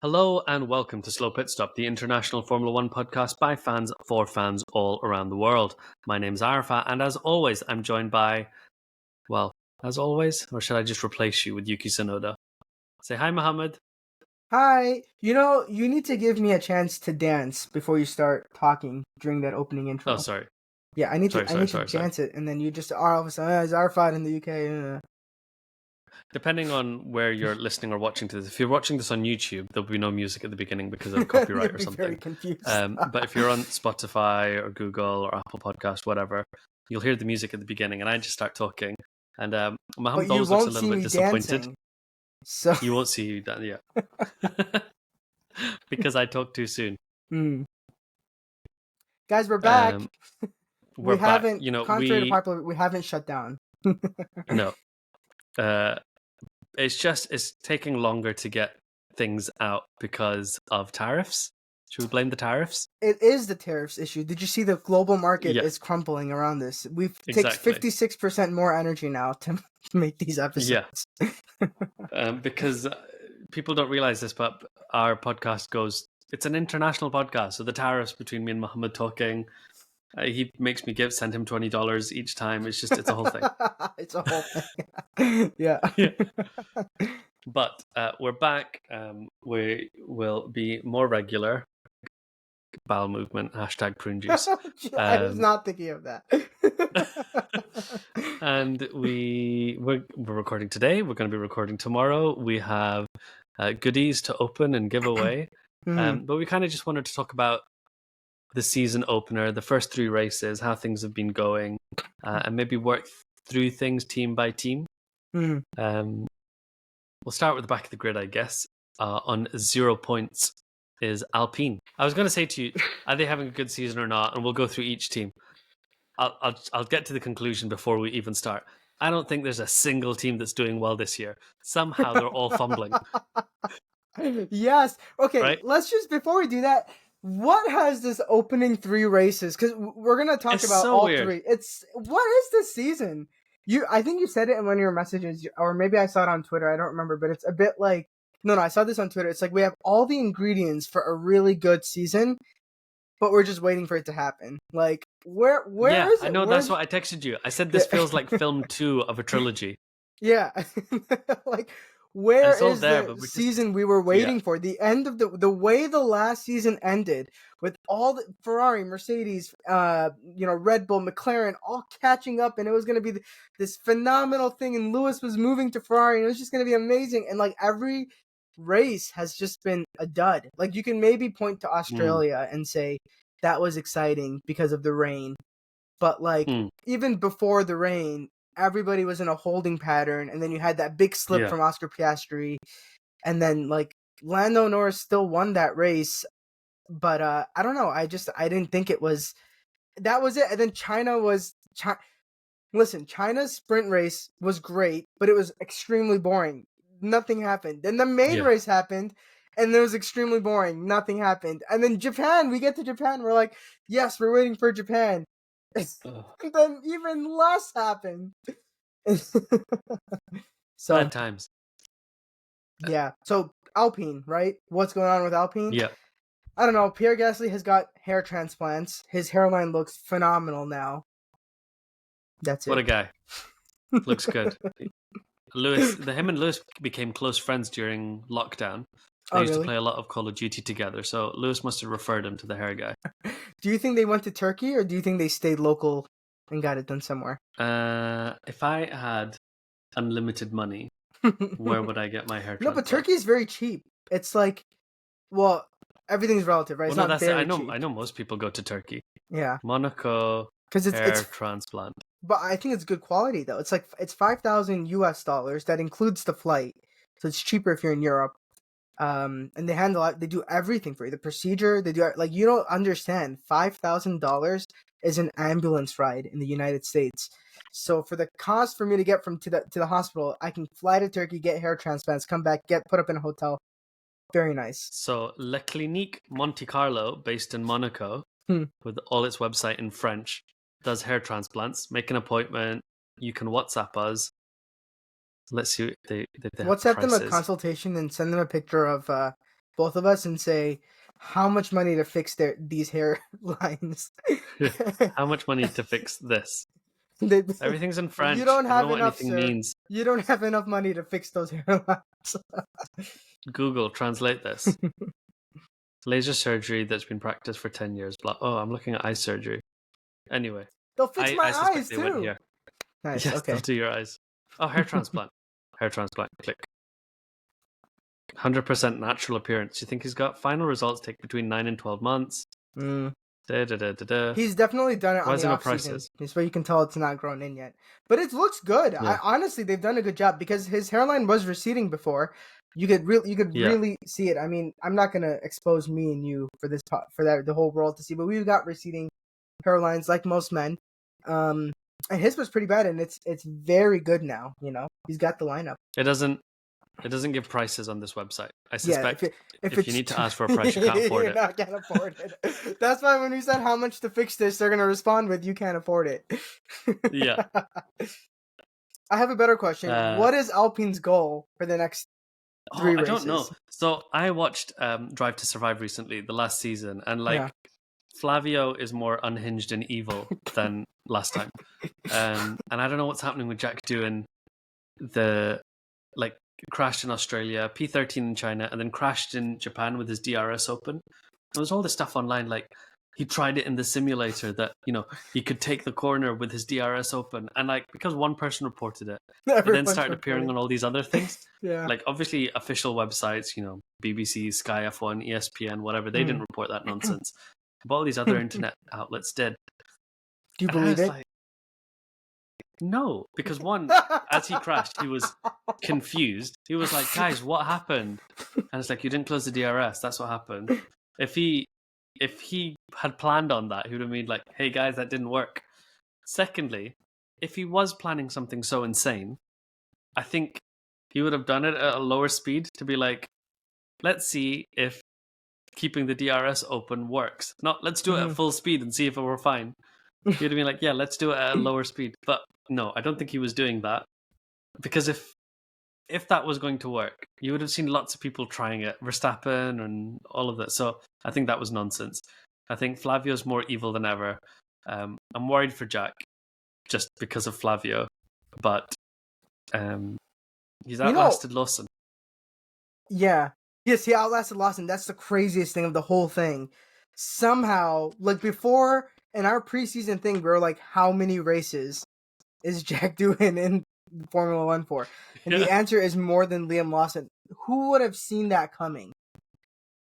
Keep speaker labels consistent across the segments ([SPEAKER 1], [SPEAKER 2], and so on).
[SPEAKER 1] Hello and welcome to Slow Pit Stop, the international Formula One podcast by fans for fans all around the world. My name's Arafat, and as always, I'm joined by, well, as always, or should I just replace you with Yuki Tsunoda? Say hi, Mohammed.
[SPEAKER 2] Hi. You need to give me a chance to dance before you start talking during that opening intro.
[SPEAKER 1] Oh, sorry.
[SPEAKER 2] Yeah, I need to
[SPEAKER 1] Sorry.
[SPEAKER 2] dance it, and then you just all of a sudden, it's Arafat in the UK.
[SPEAKER 1] Depending on where you're listening or watching to this, if you're watching this on YouTube, there'll be no music at the beginning because of copyright
[SPEAKER 2] You'll
[SPEAKER 1] or
[SPEAKER 2] be
[SPEAKER 1] something.
[SPEAKER 2] very confused.
[SPEAKER 1] But if you're on Spotify or Google or Apple Podcast, whatever, you'll hear the music at the beginning, and I just start talking. And Mohammed always looks a little bit disappointed.
[SPEAKER 2] Dancing, so
[SPEAKER 1] You won't see you dance, yeah. Because I talk too soon.
[SPEAKER 2] Guys, we're back.
[SPEAKER 1] We
[SPEAKER 2] haven't,
[SPEAKER 1] back. You know,
[SPEAKER 2] contrary to popular, we haven't shut down.
[SPEAKER 1] No. It's taking longer to get things out because of tariffs. Should we blame the tariffs?
[SPEAKER 2] It is the tariffs issue. Did you see the global market is crumbling around this? We've taken 56% more energy now to make these episodes.
[SPEAKER 1] Yeah. Because people don't realize this, but our podcast it's an international podcast. So the tariffs between me and Mohammed talking, he makes me send him $20 each time. It's a whole thing.
[SPEAKER 2] It's a whole thing. Yeah.
[SPEAKER 1] But we're back. We will be more regular. Bowel movement, #prune juice.
[SPEAKER 2] I was not thinking of that.
[SPEAKER 1] And we're recording today. We're going to be recording tomorrow. We have goodies to open and give away. But we kind of just wanted to talk about the season opener, the first 3 races, how things have been going, and maybe work through things team by team. We'll start with the back of the grid, I guess. On 0 points is Alpine. I was going to say to you, are they having a good season or not? And we'll go through each team. I'll get to the conclusion before we even start. I don't think there's a single team that's doing well this year. Somehow they're all fumbling.
[SPEAKER 2] Yes. Okay,
[SPEAKER 1] right?
[SPEAKER 2] Let's just, before we do that, what has this opening 3 races? Because we're going to talk about all weird. 3. What is this season? I think you said it in one of your messages, or maybe I saw it on Twitter. I don't remember, but it's a bit like, no, I saw this on Twitter. It's like we have all the ingredients for a really good season, but we're just waiting for it to happen. Like, where is it?
[SPEAKER 1] I know. That's what I texted you. I said this feels like film 2 of a trilogy.
[SPEAKER 2] Yeah. Like, where is the season we were waiting for? The end of the way the last season ended, with all the Ferrari, Mercedes, Red Bull, McLaren all catching up, and it was going to be this phenomenal thing, and Lewis was moving to Ferrari, and it was just going to be amazing. And like every race has just been a dud. Like, you can maybe point to Australia and say that was exciting because of the rain, but like even before the rain, everybody was in a holding pattern, and then you had that big slip from Oscar Piastri, and then like Lando Norris still won that race, but I don't know. I didn't think that was it. And then China's sprint race was great, but it was extremely boring. Nothing happened. Then the main race happened, and it was extremely boring. Nothing happened. And then Japan, we get to Japan, we're like, yes, we're waiting for Japan. And then even less happened. So
[SPEAKER 1] bad times.
[SPEAKER 2] Yeah. So Alpine, right? What's going on with Alpine?
[SPEAKER 1] Yeah.
[SPEAKER 2] I don't know. Pierre Gasly has got hair transplants. His hairline looks phenomenal now. That's it.
[SPEAKER 1] What a guy. Looks good. Him and Lewis became close friends during lockdown. They used to play a lot of Call of Duty together, so Lewis must have referred him to the hair guy.
[SPEAKER 2] Do you think they went to Turkey, or do you think they stayed local and got it done somewhere?
[SPEAKER 1] If I had unlimited money, where would I get my hair transplant?
[SPEAKER 2] No, but Turkey is very cheap. It's like, well, everything's relative, right?
[SPEAKER 1] Well,
[SPEAKER 2] it's not very
[SPEAKER 1] cheap. I know most people go to Turkey.
[SPEAKER 2] Yeah.
[SPEAKER 1] Monaco, because it's transplant.
[SPEAKER 2] But I think it's good quality, though. It's like, it's $5,000 that includes the flight, so it's cheaper if you're in Europe. And they do everything for you. The procedure, they do, like, you don't understand. $5,000 is an ambulance ride in the United States. So for the cost for me to get to the hospital, I can fly to Turkey, get hair transplants, come back, get put up in a hotel. Very nice.
[SPEAKER 1] So La Clinique Monte Carlo, based in Monaco, with all its website in French, does hair transplants. Make an appointment. You can WhatsApp us. Let's see. They
[SPEAKER 2] WhatsApp them
[SPEAKER 1] prices.
[SPEAKER 2] a consultation and send them a picture of both of us, and say how much money to fix these hairlines.
[SPEAKER 1] How much money to fix this? Everything's in French.
[SPEAKER 2] You don't have
[SPEAKER 1] I don't know
[SPEAKER 2] enough,
[SPEAKER 1] what anything
[SPEAKER 2] sir.
[SPEAKER 1] means.
[SPEAKER 2] You don't have enough money to fix those hairlines.
[SPEAKER 1] Google, translate this. Laser surgery that's been practiced for 10 years. Blah. Oh, I'm looking at eye surgery. Anyway.
[SPEAKER 2] They'll fix my eyes,
[SPEAKER 1] they went
[SPEAKER 2] too.
[SPEAKER 1] here.
[SPEAKER 2] Nice,
[SPEAKER 1] yes,
[SPEAKER 2] okay.
[SPEAKER 1] they'll do your eyes. Oh, hair transplant. Hair transplant. Click. 100% natural appearance. You think he's got final results take between 9 and 12 months.
[SPEAKER 2] He's definitely done it on the off season. That's where you can tell it's not grown in yet. But it looks good. Yeah. Honestly, they've done a good job because his hairline was receding before. You could really see it. I mean, I'm not gonna expose me and you for the whole world to see, but we've got receding hairlines like most men. And his was pretty bad, and it's very good now. You know, he's got the lineup.
[SPEAKER 1] It doesn't give prices on this website. I suspect if you need to ask for a price, you can't afford it.
[SPEAKER 2] You're not gonna afford it. That's why when we said how much to fix this, they're gonna respond with you can't afford it.
[SPEAKER 1] Yeah.
[SPEAKER 2] I have a better question. What is Alpine's goal for the next 3 races?
[SPEAKER 1] I don't know. So I watched Drive to Survive recently, the last season, and Flavio is more unhinged and evil than last time. And I don't know what's happening with Jack doing crashed in Australia, P13 in China, and then crashed in Japan with his DRS Open. There was all this stuff online, like he tried it in the simulator that, you know, he could take the corner with his DRS Open, and because one person reported it, it then started appearing on all these other things.
[SPEAKER 2] Yeah.
[SPEAKER 1] Like obviously official websites, you know, BBC, Sky F1, ESPN, whatever, they didn't report that nonsense. But all these other internet outlets did.
[SPEAKER 2] Do you believe it?
[SPEAKER 1] No, because one, as he crashed, he was confused. He was like, guys, what happened? And it's like, you didn't close the DRS. That's what happened. If he had planned on that, he would have been like, hey, guys, that didn't work. Secondly, if he was planning something so insane, I think he would have done it at a lower speed to be like, let's see if keeping the DRS open works. Not, let's do it at full speed and see if we're fine. He'd have been like, yeah, let's do it at a lower speed. But no, I don't think he was doing that. Because if that was going to work, you would have seen lots of people trying it, Verstappen and all of that. So I think that was nonsense. I think Flavio's more evil than ever. I'm worried for Jack just because of Flavio. But he's outlasted Lawson.
[SPEAKER 2] Yeah. Yes, he outlasted Lawson. That's the craziest thing of the whole thing. Somehow, like before in our preseason thing, we were like, how many races is Jack doing in Formula 1 for? And the answer is more than Liam Lawson. Who would have seen that coming?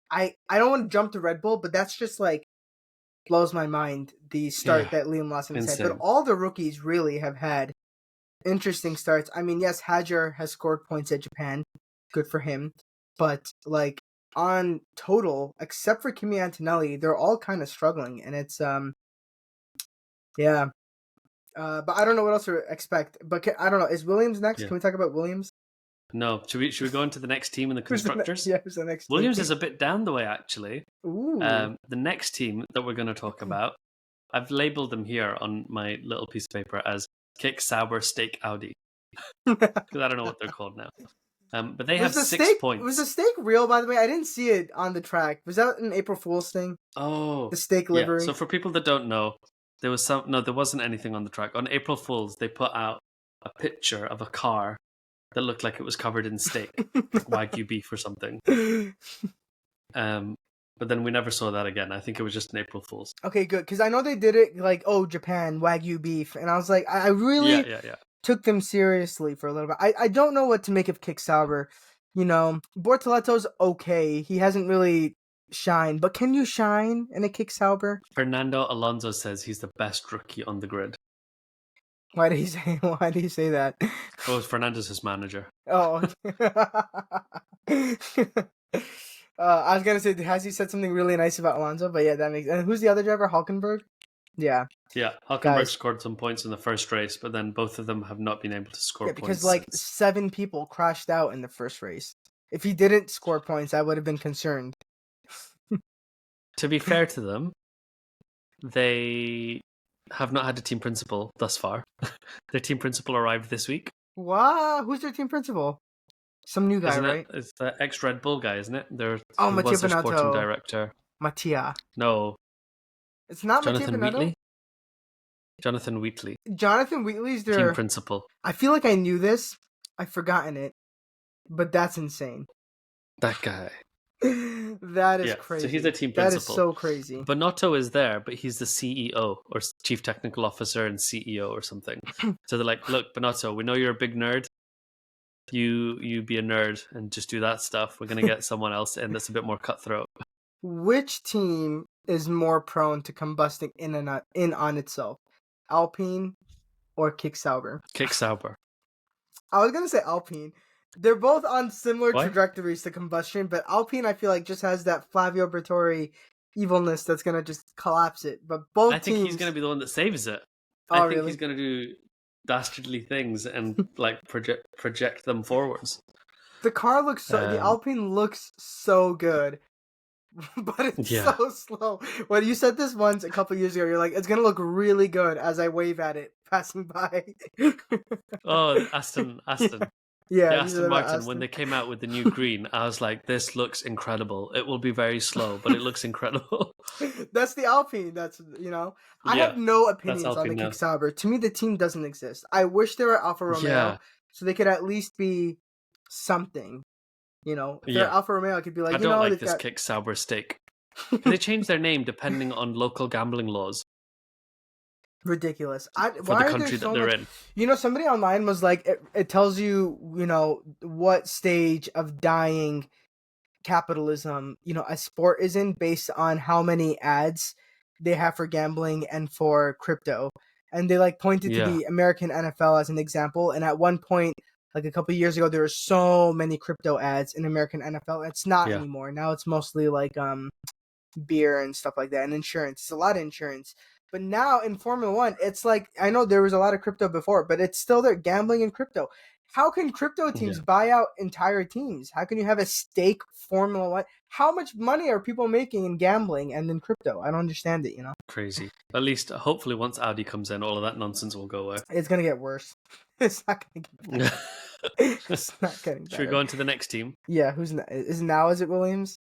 [SPEAKER 2] I don't want to jump to Red Bull, but that's just like blows my mind, the start that Liam Lawson has had. But all the rookies really have had interesting starts. I mean, yes, Hadjar has scored points at Japan. Good for him. But like on total, except for Kimi Antonelli, they're all kind of struggling, and it's but I don't know what else to expect. But I don't know. Is Williams next? Yeah. Can we talk about Williams?
[SPEAKER 1] No. Should we go into the next team in the constructors?
[SPEAKER 2] Who's the next
[SPEAKER 1] Williams
[SPEAKER 2] team?
[SPEAKER 1] is a bit down the way, actually.
[SPEAKER 2] Ooh.
[SPEAKER 1] The next team that we're going to talk about, I've labeled them here on my little piece of paper as Kick Sauber Steak Audi. Because I don't know what they're called now. But they have 6 points.
[SPEAKER 2] Was the steak real, by the way? I didn't see it on the track. Was that an April Fool's thing?
[SPEAKER 1] Oh.
[SPEAKER 2] The steak livery?
[SPEAKER 1] Yeah. So for people that don't know, there wasn't anything on the track. On April Fool's, they put out a picture of a car that looked like it was covered in steak, like Wagyu beef or something. But then we never saw that again. I think it was just an April Fool's.
[SPEAKER 2] Okay, good. Because I know they did it like, Japan, Wagyu beef. And I was like, I really took them seriously for a little bit. I don't know what to make of Kick Sauber. You know, Bortoletto's okay. He hasn't really shined. But can you shine in a Kick Sauber?
[SPEAKER 1] Fernando Alonso says he's the best rookie on the grid.
[SPEAKER 2] Why did he say that?
[SPEAKER 1] Oh, Fernando's his manager.
[SPEAKER 2] Oh. I was going to say, has he said something really nice about Alonso? But yeah, that makes... And who's the other driver? Hulkenberg? Yeah.
[SPEAKER 1] Yeah, Hulkenberg scored some points in the first race, but then both of them have not been able to score points.
[SPEAKER 2] Because like 7 people crashed out in the first race. If he didn't score points, I would have been concerned.
[SPEAKER 1] To be fair to them, they have not had a team principal thus far. Their team principal arrived this week.
[SPEAKER 2] Wow, who's their team principal? Some new guy,
[SPEAKER 1] Isn't
[SPEAKER 2] right?
[SPEAKER 1] It's the ex-Red Bull guy, isn't it?
[SPEAKER 2] Oh,
[SPEAKER 1] Who
[SPEAKER 2] Mattia
[SPEAKER 1] was their sporting
[SPEAKER 2] Binotto.
[SPEAKER 1] director?
[SPEAKER 2] Mattia.
[SPEAKER 1] No,
[SPEAKER 2] It's not Mattia
[SPEAKER 1] Jonathan
[SPEAKER 2] Binotto?
[SPEAKER 1] Wheatley? Jonathan Wheatley.
[SPEAKER 2] Jonathan Wheatley's
[SPEAKER 1] Team
[SPEAKER 2] their...
[SPEAKER 1] principal.
[SPEAKER 2] I feel like I knew this. I've forgotten it. But that's insane.
[SPEAKER 1] That guy.
[SPEAKER 2] That is crazy.
[SPEAKER 1] So he's a team principal.
[SPEAKER 2] That is so crazy.
[SPEAKER 1] Binotto is there, but he's the CEO or Chief Technical Officer and CEO or something. So they're like, look, Binotto, we know you're a big nerd. You be a nerd and just do that stuff. We're going to get someone else in that's a bit more cutthroat.
[SPEAKER 2] Which team is more prone to combusting in on itself? Alpine or Kick Sauber?
[SPEAKER 1] Kick Sauber.
[SPEAKER 2] I was going to say Alpine. They're both on similar
[SPEAKER 1] Why?
[SPEAKER 2] trajectories to combustion, but Alpine I feel like just has that Flavio Briatore evilness that's going to just collapse it. But both
[SPEAKER 1] I think
[SPEAKER 2] teams...
[SPEAKER 1] he's going to be the one that saves it.
[SPEAKER 2] Oh,
[SPEAKER 1] I think
[SPEAKER 2] really?
[SPEAKER 1] he's going to do dastardly things and like project them forwards.
[SPEAKER 2] The car looks the Alpine looks so good. But it's so slow. Well, you said this once a couple years ago. You're like, it's going to look really good as I wave at it passing by.
[SPEAKER 1] Oh, Aston.
[SPEAKER 2] Yeah,
[SPEAKER 1] Aston Martin, when they came out with the new green, I was like, this looks incredible. It will be very slow, but it looks incredible.
[SPEAKER 2] That's the Alpine. That's, I have no opinions on the Kick Sauber. To me, the team doesn't exist. I wish they were Alfa Romeo so they could at least be something. If they're Alfa Romeo, I could be like,
[SPEAKER 1] I don't like this Kick Sauber steak. They change their name depending on local gambling laws.
[SPEAKER 2] Ridiculous.
[SPEAKER 1] For the country that they're in.
[SPEAKER 2] Somebody online was like, it tells you, what stage of dying capitalism, a sport is in based on how many ads they have for gambling and for crypto. And they pointed to the American NFL as an example. And at one point, a couple of years ago, there were so many crypto ads in American NFL. It's not anymore. Now it's mostly beer and stuff like that, and insurance. It's a lot of insurance. But now in Formula One, it's I know there was a lot of crypto before, but it's still there, gambling in crypto. How can crypto teams buy out entire teams? How can you have a stake Formula One? How much money are people making in gambling and in crypto? I don't understand it,
[SPEAKER 1] Crazy. At least, hopefully, once Audi comes in, all of that nonsense will go away.
[SPEAKER 2] It's going to get worse. It's not going to get better. It's not getting better.
[SPEAKER 1] Should we go on to the next team?
[SPEAKER 2] Yeah, is it Williams?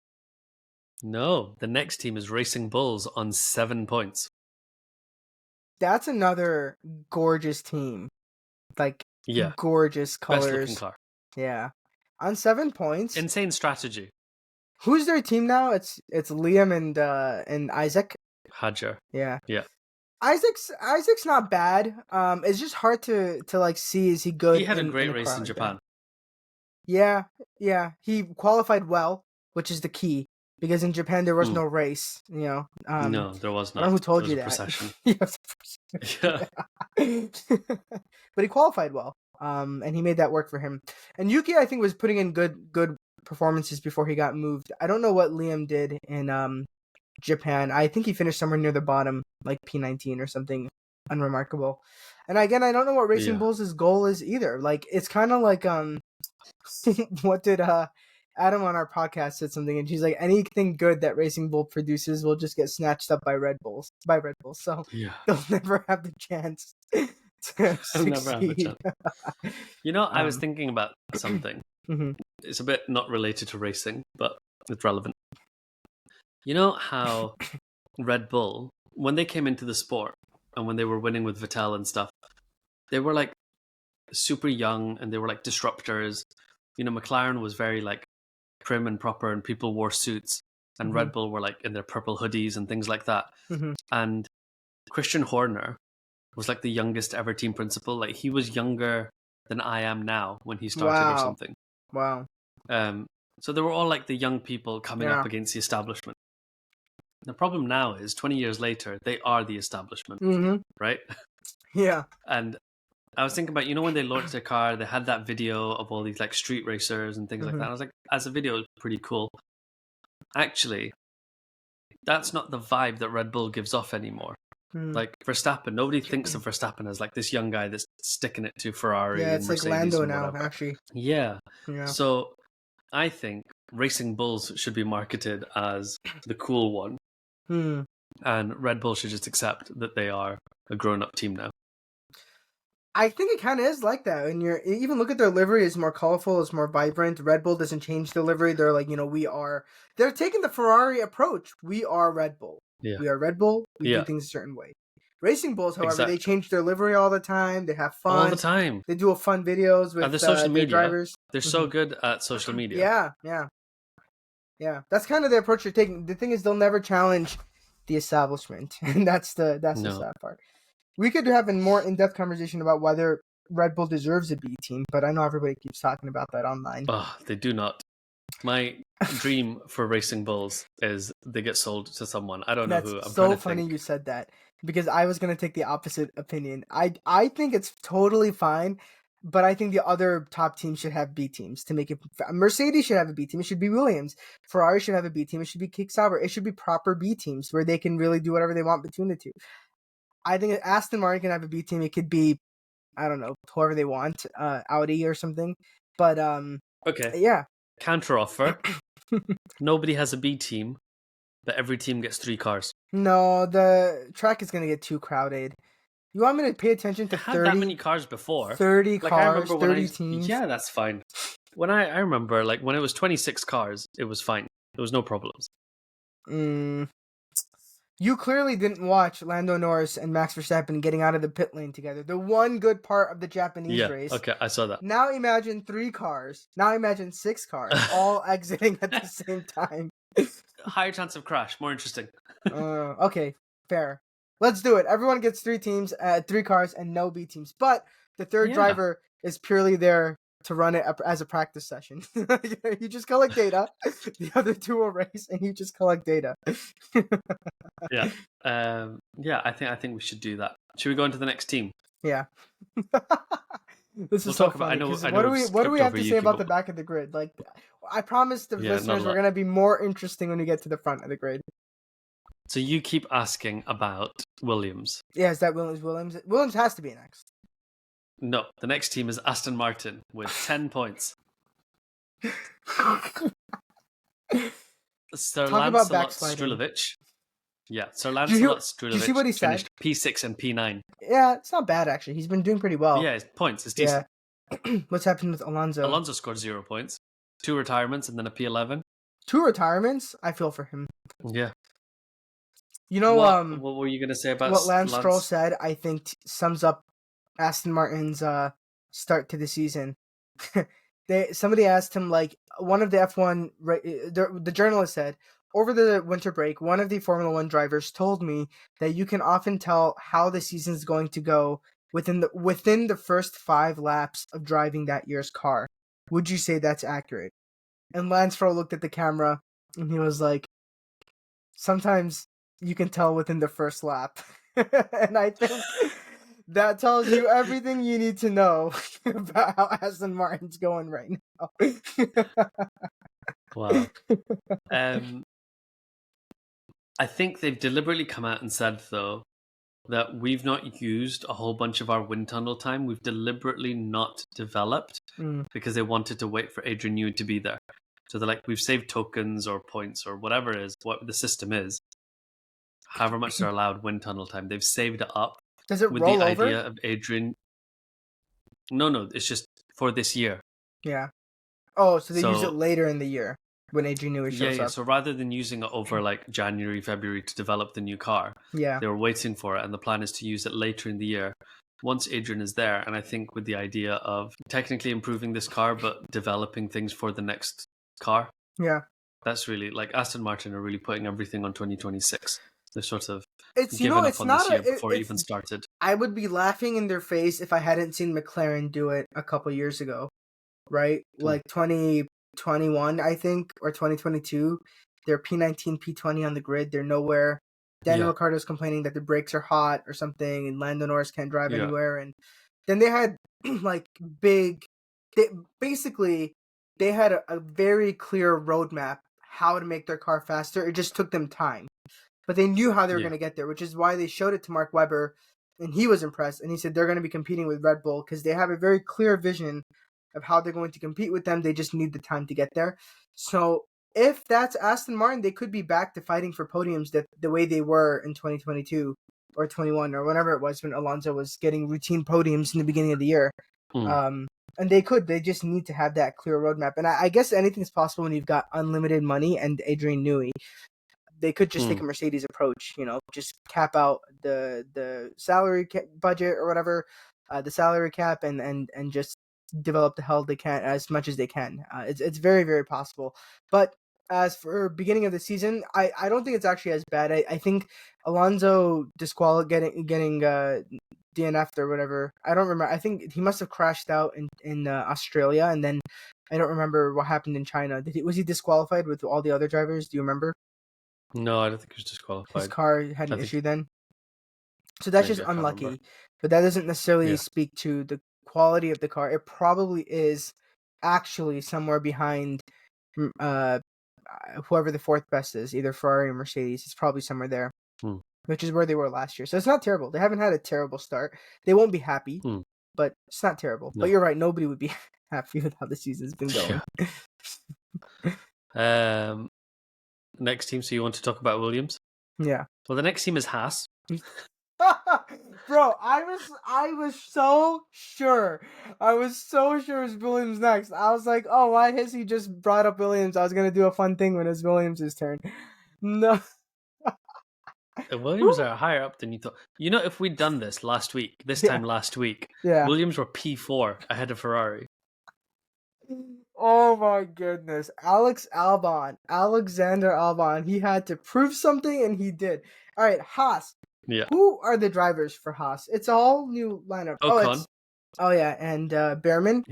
[SPEAKER 1] No, the next team is Racing Bulls on 7 points.
[SPEAKER 2] That's another gorgeous team. Gorgeous colors.
[SPEAKER 1] Best looking car.
[SPEAKER 2] Yeah. On 7 points.
[SPEAKER 1] Insane strategy.
[SPEAKER 2] Who's their team now? It's Liam and Isaac.
[SPEAKER 1] Hadjar.
[SPEAKER 2] Yeah.
[SPEAKER 1] Yeah.
[SPEAKER 2] Isaac's not bad. It's just hard to see, is he good?
[SPEAKER 1] He had a great race in Japan.
[SPEAKER 2] Yeah. He qualified well, which is the key. Because in Japan there was no race, No,
[SPEAKER 1] there was not.
[SPEAKER 2] I don't know who told you that.
[SPEAKER 1] Procession.
[SPEAKER 2] Yeah. But he qualified well, and he made that work for him. And Yuki, I think, was putting in good performances before he got moved. I don't know what Liam did in Japan. I think he finished somewhere near the bottom, like P19 or something unremarkable. And again, I don't know what Racing Bulls' goal is either. It's kind of like what did Adam on our podcast said something, and she's like, anything good that Racing Bull produces will just get snatched up by Red Bull. So they'll never have the chance to succeed.
[SPEAKER 1] I was thinking about something.
[SPEAKER 2] Mm-hmm.
[SPEAKER 1] It's a bit not related to racing, but it's relevant. You know how Red Bull, when they came into the sport and when they were winning with Vettel and stuff, they were super young and they were disruptors. McLaren was very prim and proper and people wore suits, and Red Bull were in their purple hoodies and things like that. And Christian Horner was the youngest ever team principal. He was younger than I am now when he started or something.
[SPEAKER 2] Wow.
[SPEAKER 1] So they were all the young people coming up against the establishment. The problem now is 20 years later, they are the establishment, right?
[SPEAKER 2] Yeah.
[SPEAKER 1] And I was thinking about, when they launched their car, they had that video of all these street racers and things like that. I was like, as a video, it's pretty cool. Actually, that's not the vibe that Red Bull gives off anymore. Verstappen, nobody thinks of Verstappen as this young guy that's sticking it to Ferrari.
[SPEAKER 2] Yeah, it's
[SPEAKER 1] and
[SPEAKER 2] like Lando now, actually.
[SPEAKER 1] Yeah. So I think Racing Bulls should be marketed as the cool one. And Red Bull should just accept that they are a grown-up team now.
[SPEAKER 2] I think it kind of is like that. And even look at their livery is more colorful, it's more vibrant. Red Bull doesn't change the livery. They're like, they're taking the Ferrari approach. We are Red Bull.
[SPEAKER 1] Yeah.
[SPEAKER 2] We are Red Bull. We do things a certain way. Racing Bulls, however, they change their livery all the time. They have fun.
[SPEAKER 1] All the time.
[SPEAKER 2] They do fun videos with
[SPEAKER 1] the social media.
[SPEAKER 2] Drivers.
[SPEAKER 1] They're so good at social media.
[SPEAKER 2] Yeah. That's kind of the approach they're taking. The thing is, they'll never challenge the establishment, and that's the sad part. We could have a more in-depth conversation about whether Red Bull deserves a B team, but I know everybody keeps talking about that online.
[SPEAKER 1] Oh, they do not. My dream for Racing Bulls is they get sold to someone. I don't know who.
[SPEAKER 2] That's so funny you said that, because I was going to take the opposite opinion. I think it's totally fine, but I think the other top teams should have B teams to make it. Mercedes should have a B team. It should be Williams. Ferrari should have a B team. It should be Kick Sauber. It should be proper B teams where they can really do whatever they want between the two. I think Aston Martin can have a B team. It could be, I don't know, whoever they want, Audi or something. But
[SPEAKER 1] okay,
[SPEAKER 2] yeah.
[SPEAKER 1] Counter offer: nobody has a B team, but every team gets 3 cars.
[SPEAKER 2] No, the track is gonna get too crowded. You want me to pay attention to 30?
[SPEAKER 1] Had that many cars before.
[SPEAKER 2] 30 cars, 30 teams.
[SPEAKER 1] Yeah, that's fine. When I remember, like when it was 26 cars, it was fine. There was no problems.
[SPEAKER 2] You clearly didn't watch Lando Norris and Max Verstappen getting out of the pit lane together. The one good part of the Japanese race.
[SPEAKER 1] Okay, I saw that.
[SPEAKER 2] Now imagine 3 cars. Now imagine 6 cars all exiting at the same time.
[SPEAKER 1] Higher chance of crash. More interesting.
[SPEAKER 2] Okay, fair. Let's do it. Everyone gets 3 teams, 3 cars, and no B teams. But the third driver is purely there to run it as a practice session. You just collect data. The other 2 will race, and you just collect data.
[SPEAKER 1] Yeah. I think we should do that. Should we go into the next team?
[SPEAKER 2] Yeah. This is so funny. What do we have to say about the back of the grid? Like, I promised the listeners we're gonna be more interesting when we get to the front of the grid.
[SPEAKER 1] So you keep asking about Williams.
[SPEAKER 2] Yeah, is that Williams? Williams has to be next.
[SPEAKER 1] No, the next team is Aston Martin with 10 points. Sir Lancelot Strulovic. Yeah, Sir Lancelot Strulovic finished P6 and P9.
[SPEAKER 2] Yeah, it's not bad, actually. He's been doing pretty well.
[SPEAKER 1] Yeah, his points. It's decent.
[SPEAKER 2] Yeah. What's happened with Alonso?
[SPEAKER 1] Alonso scored 0 points. 2 retirements and then a P11.
[SPEAKER 2] 2 retirements? I feel for him.
[SPEAKER 1] Yeah.
[SPEAKER 2] You know,
[SPEAKER 1] what were you going to say about
[SPEAKER 2] what Lance Stroll said? I think sums up Aston Martin's start to the season. Somebody asked him, like, one of the F1 the journalist said, over the winter break, one of the Formula 1 drivers told me that you can often tell how the season's going to go within the first 5 laps of driving that year's car. Would you say that's accurate? And Lance Stroll looked at the camera and he was like, sometimes you can tell within the first lap. And I think that tells you everything you need to know about how Aston Martin's going right now.
[SPEAKER 1] Wow. I think they've deliberately come out and said, though, that we've not used a whole bunch of our wind tunnel time. We've deliberately not developed because they wanted to wait for Adrian Newey to be there. So they're like, we've saved tokens or points or whatever it is, what the system is. However much they're allowed wind tunnel time, they've saved it up.
[SPEAKER 2] Does it
[SPEAKER 1] with
[SPEAKER 2] roll
[SPEAKER 1] the
[SPEAKER 2] over?
[SPEAKER 1] idea of Adrian? No, it's just for this year.
[SPEAKER 2] Yeah. Oh, so they use it later in the year when Adrian Newey shows up.
[SPEAKER 1] So rather than using it over like January, February to develop the new car, they were waiting for it, and the plan is to use it later in the year once Adrian is there. And I think with the idea of technically improving this car, but developing things for the next car.
[SPEAKER 2] Yeah.
[SPEAKER 1] That's really, like, Aston Martin are really putting everything on 2026. They're sort of
[SPEAKER 2] given up
[SPEAKER 1] on this year before it even started.
[SPEAKER 2] I would be laughing in their face if I hadn't seen McLaren do it a couple years ago, right? Like 2021, I think, or 2022. They're P19, P20 on the grid. They're nowhere. Daniel Ricciardo's complaining that the brakes are hot or something, and Lando Norris can't drive anywhere. And then they had like they had a very clear roadmap how to make their car faster. It just took them time. But they knew how they were going to get there, which is why they showed it to Mark Webber, and he was impressed. And he said they're going to be competing with Red Bull because they have a very clear vision of how they're going to compete with them. They just need the time to get there. So if that's Aston Martin, they could be back to fighting for podiums the way they were in 2022 or 21 or whenever it was when Alonso was getting routine podiums in the beginning of the year. And they just need to have that clear roadmap. And I guess anything's possible when you've got unlimited money and Adrian Newey. They could just take a Mercedes approach, just cap out the salary budget or whatever, the salary cap, and just develop the hell they can as much as they can. It's very, very possible. But as for beginning of the season, I don't think it's actually as bad. I think Alonso getting DNF'd or whatever. I don't remember. I think he must have crashed out in Australia, and then I don't remember what happened in China. Was he disqualified with all the other drivers? Do you remember?
[SPEAKER 1] No, I don't think he was disqualified.
[SPEAKER 2] His car had an issue then. So that's just unlucky. But that doesn't necessarily speak to the quality of the car. It probably is actually somewhere behind whoever the fourth best is, either Ferrari or Mercedes. It's probably somewhere there, which is where they were last year. So it's not terrible. They haven't had a terrible start. They won't be happy, but it's not terrible. No. But you're right. Nobody would be happy with how the season's been going.
[SPEAKER 1] Yeah. Next team, so you want to talk about Williams?
[SPEAKER 2] Yeah.
[SPEAKER 1] Well, the next team is Haas.
[SPEAKER 2] Bro, I was so sure. I was so sure it's Williams next. I was like, oh, why has he just brought up Williams? I was going to do a fun thing when it's Williams' turn. No.
[SPEAKER 1] The Williams are higher up than you thought. If we'd done this time last week, Williams were P4 ahead of Ferrari.
[SPEAKER 2] Oh my goodness. Alexander Albon. He had to prove something, and he did. All right, Haas.
[SPEAKER 1] Yeah.
[SPEAKER 2] Who are the drivers for Haas? It's a whole new lineup.
[SPEAKER 1] Ocon.
[SPEAKER 2] And Behrman.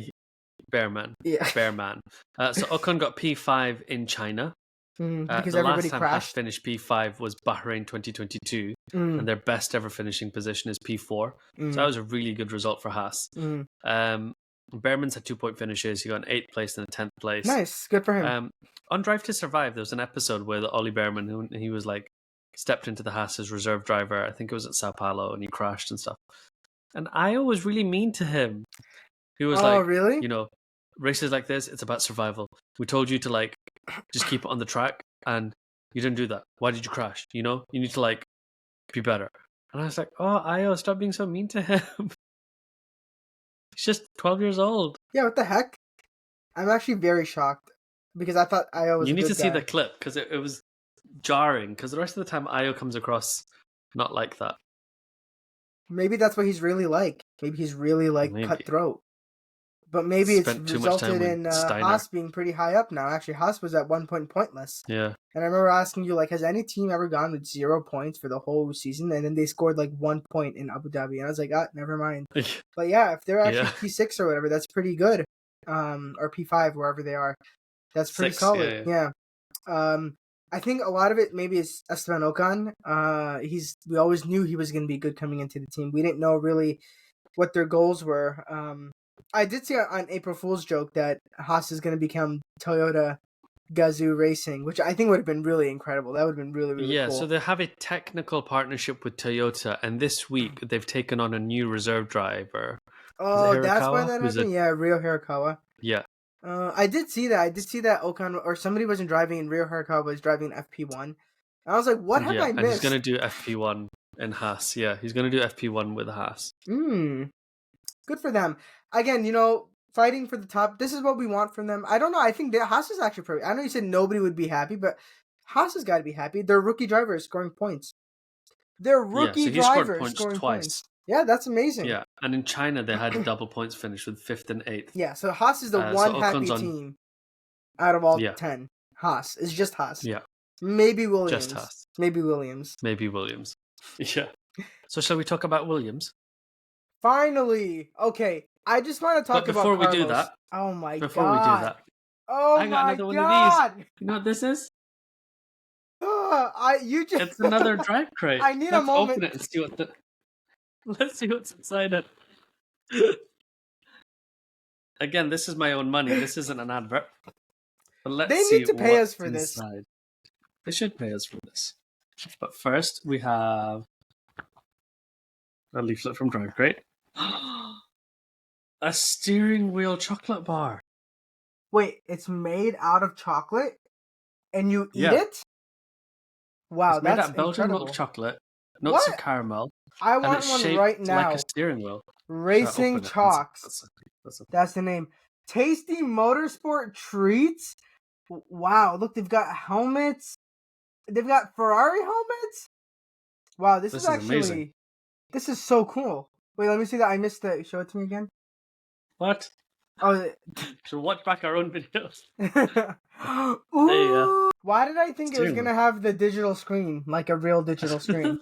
[SPEAKER 1] Behrman.
[SPEAKER 2] Yeah.
[SPEAKER 1] Behrman. So Ocon got P5 in China.
[SPEAKER 2] Because
[SPEAKER 1] the
[SPEAKER 2] everybody
[SPEAKER 1] last time
[SPEAKER 2] crashed.
[SPEAKER 1] Haas finished P5 was Bahrain 2022, and their best ever finishing position is P4. So that was a really good result for Haas. Behrman's had 2-point finishes. He got an 8th place and a 10th place.
[SPEAKER 2] Nice, good for him.
[SPEAKER 1] On Drive to Survive, there was an episode where Ollie Behrman, he was like stepped into the Haas as reserve driver. I think it was at Sao Paulo, and he crashed and stuff. And Io was really mean to him. He was like,
[SPEAKER 2] really?
[SPEAKER 1] Races like this, it's about survival. We told you to just keep it on the track, and you didn't do that. Why did you crash? You need to be better. And I was like, oh, Io, stop being so mean to him. He's just 12 years old.
[SPEAKER 2] Yeah, what the heck? I'm actually very shocked because I thought Io was.
[SPEAKER 1] You need to
[SPEAKER 2] guy.
[SPEAKER 1] see the clip because it was jarring. Because the rest of the time, Io comes across not like that.
[SPEAKER 2] Maybe that's what he's really like. Maybe he's really cutthroat. But maybe it's resulted in Haas being pretty high up now. Actually, Haas was at 1 point pointless.
[SPEAKER 1] Yeah.
[SPEAKER 2] And I remember asking you, has any team ever gone with 0 points for the whole season? And then they scored 1 point in Abu Dhabi. And I was like, never mind. But yeah, if they're actually P6 or whatever, that's pretty good. Or P5, wherever they are. That's pretty solid. Yeah. I think a lot of it maybe is Esteban Ocon. We always knew he was going to be good coming into the team. We didn't know really what their goals were. I did see on April Fool's joke that Haas is going to become Toyota Gazoo Racing, which I think would have been really incredible. That would have been really, really cool.
[SPEAKER 1] Yeah, so they have a technical partnership with Toyota, and this week they've taken on a new reserve driver.
[SPEAKER 2] Oh, that's why that happened? Yeah, Rio Hirakawa.
[SPEAKER 1] Yeah.
[SPEAKER 2] I did see that. I did see that Ocon, or somebody wasn't driving, and Rio Hirakawa was driving FP1. And I was like, what have I missed?
[SPEAKER 1] And he's going to do FP1 in Haas. Yeah, he's going to do FP1 with Haas.
[SPEAKER 2] Good for them. Again, fighting for the top. This is what we want from them. I don't know. I think Haas is actually pretty. I know you said nobody would be happy, but Haas has got to be happy. They're rookie drivers scoring points. They're rookie drivers scoring points. Yeah, that's amazing.
[SPEAKER 1] Yeah, and in China they had double points finish with 5th and 8th.
[SPEAKER 2] Yeah, so Haas is the one happy team out of all 10. Haas is just Haas.
[SPEAKER 1] Yeah.
[SPEAKER 2] Maybe Williams.
[SPEAKER 1] Just Haas.
[SPEAKER 2] Maybe Williams.
[SPEAKER 1] Yeah. So shall we talk about Williams?
[SPEAKER 2] Finally. Okay. I just want to talk about Carlos.
[SPEAKER 1] Before we do that.
[SPEAKER 2] Oh my god.
[SPEAKER 1] Before we do that.
[SPEAKER 2] Oh
[SPEAKER 1] I got
[SPEAKER 2] my
[SPEAKER 1] another
[SPEAKER 2] god.
[SPEAKER 1] one of these. You know what this is?
[SPEAKER 2] It's
[SPEAKER 1] another drive crate.
[SPEAKER 2] I need a moment.
[SPEAKER 1] Open it and see let's see what's inside it. Again, this is my own money. This isn't an advert. But
[SPEAKER 2] they need to pay us for this.
[SPEAKER 1] They should pay us for this. But first, we have a leaflet from Drive Crate. A steering wheel chocolate bar.
[SPEAKER 2] Wait, it's made out of chocolate? And you eat it? Wow,
[SPEAKER 1] it's made
[SPEAKER 2] that's
[SPEAKER 1] out of Belgian
[SPEAKER 2] incredible.
[SPEAKER 1] milk chocolate Notes of caramel.
[SPEAKER 2] I
[SPEAKER 1] and
[SPEAKER 2] want
[SPEAKER 1] it's
[SPEAKER 2] one
[SPEAKER 1] shaped
[SPEAKER 2] right now.
[SPEAKER 1] like a steering wheel.
[SPEAKER 2] Racing Chalks. That's the name. Tasty Motorsport Treats. Wow, look, they've got helmets. They've got Ferrari helmets. Wow, this is actually
[SPEAKER 1] amazing.
[SPEAKER 2] This is so cool. Wait, let me see that. I missed it. Show it to me again.
[SPEAKER 1] What?
[SPEAKER 2] Oh,
[SPEAKER 1] so watch back our own videos.
[SPEAKER 2] Ooh, why did I think it was gonna have the digital screen, like a real digital screen?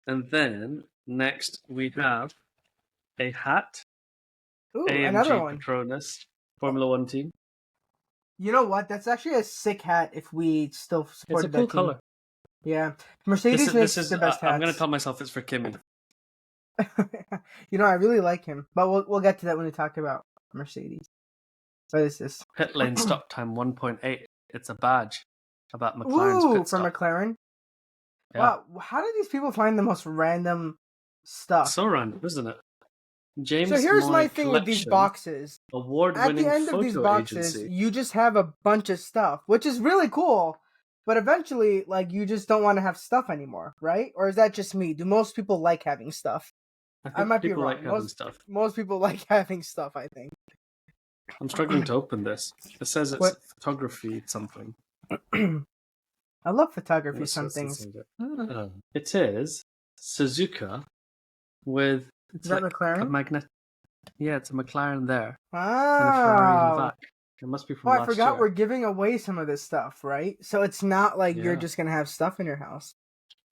[SPEAKER 1] And then next we have a hat.
[SPEAKER 2] Ooh,
[SPEAKER 1] AMG
[SPEAKER 2] another one.
[SPEAKER 1] Petronas Formula One team.
[SPEAKER 2] You know what? That's actually a sick hat. If we still supported that team. It's a cool color. Yeah, Mercedes makes the best hats.
[SPEAKER 1] I'm gonna tell myself it's for Kimi.
[SPEAKER 2] You know, I really like him, but we'll get to that when we talk about Mercedes. What is this?
[SPEAKER 1] Pit lane stop time 1.8. It's a badge about McLaren's pit stop.
[SPEAKER 2] From McLaren. Yeah. Wow, how do these people find the most random stuff?
[SPEAKER 1] So random, isn't it? James.
[SPEAKER 2] So here's my thing with these boxes.
[SPEAKER 1] Award-winning
[SPEAKER 2] At the end of these boxes, you just have a bunch of stuff, which is really cool. But eventually, like, you just don't want to have stuff anymore, right? Or is that just me? Do most people like having stuff? I might be wrong. Most people like having stuff, I think.
[SPEAKER 1] I'm struggling to open this. It says it's photography something.
[SPEAKER 2] I love photography somethings.
[SPEAKER 1] It is Suzuka with...
[SPEAKER 2] Is that like McLaren?
[SPEAKER 1] Yeah, it's a McLaren there.
[SPEAKER 2] Wow.
[SPEAKER 1] And a Ferrari in the back. It must be from last year. I forgot
[SPEAKER 2] we're giving away some of this stuff, right? So it's not like you're just going to have stuff in your house.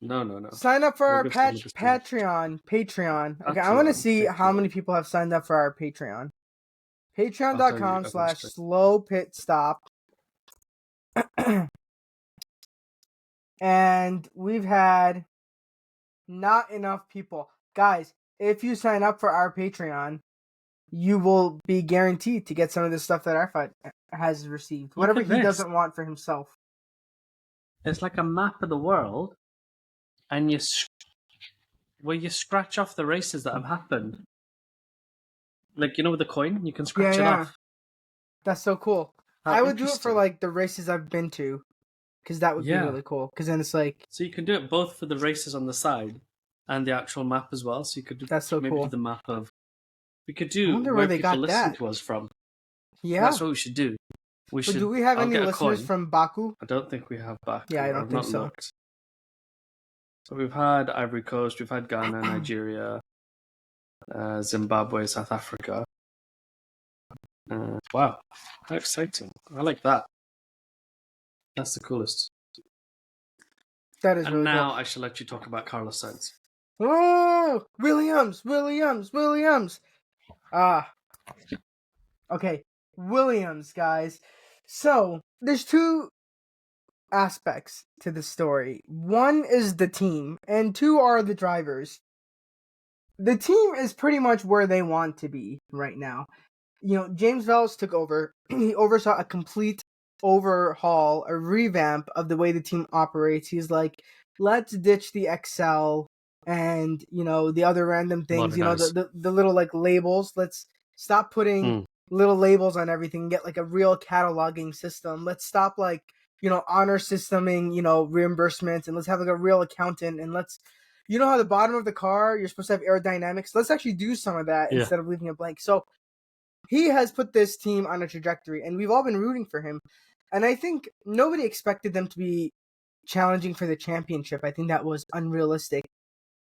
[SPEAKER 1] No.
[SPEAKER 2] Sign up for our Patreon. Okay, I want to see how many people have signed up for our Patreon. Patreon.com/slowpitstop. And we've had not enough people. Guys, if you sign up for our Patreon, you will be guaranteed to get some of the stuff that Arafat has received. Whatever he doesn't want for himself.
[SPEAKER 1] It's like a map of the world, and you scratch off the races that have happened. Like, you know, with the coin, you can scratch it off.
[SPEAKER 2] That's so cool. I would do it for, like, the races I've been to, because that would be really cool. Because then it's like...
[SPEAKER 1] So you can do it both for the races on the side and the actual map as well. So you could do do the map of... We could do where people listen to us from.
[SPEAKER 2] Yeah.
[SPEAKER 1] That's what we should do.
[SPEAKER 2] Do we have any listeners from Baku?
[SPEAKER 1] I don't think we have Baku.
[SPEAKER 2] Yeah, I don't think so.
[SPEAKER 1] Looked. So we've had Ivory Coast, we've had Ghana, Nigeria, Zimbabwe, South Africa. Wow, how exciting. I like that. That's the coolest.
[SPEAKER 2] That is really cool.
[SPEAKER 1] And now I shall let you talk about Carlos Sainz.
[SPEAKER 2] Oh, Williams. Okay, Williams, guys. So, there's two aspects to the story. One is the team, and two are the drivers. The team is pretty much where they want to be right now. You know, James Vowles took over. He oversaw a complete overhaul, a revamp of the way the team operates. He's like, let's ditch the Excel and, you know, the other random things, you know, the little, like, labels. Let's stop putting little labels on everything and get, like, a real cataloging system. Let's stop, like, you know, honor systeming, you know, reimbursements, and let's have, like, a real accountant, and let's, you know how the bottom of the car, you're supposed to have aerodynamics? Let's actually do some of that instead of leaving it blank. So he has put this team on a trajectory, and we've all been rooting for him. And I think nobody expected them to be challenging for the championship. I think that was unrealistic.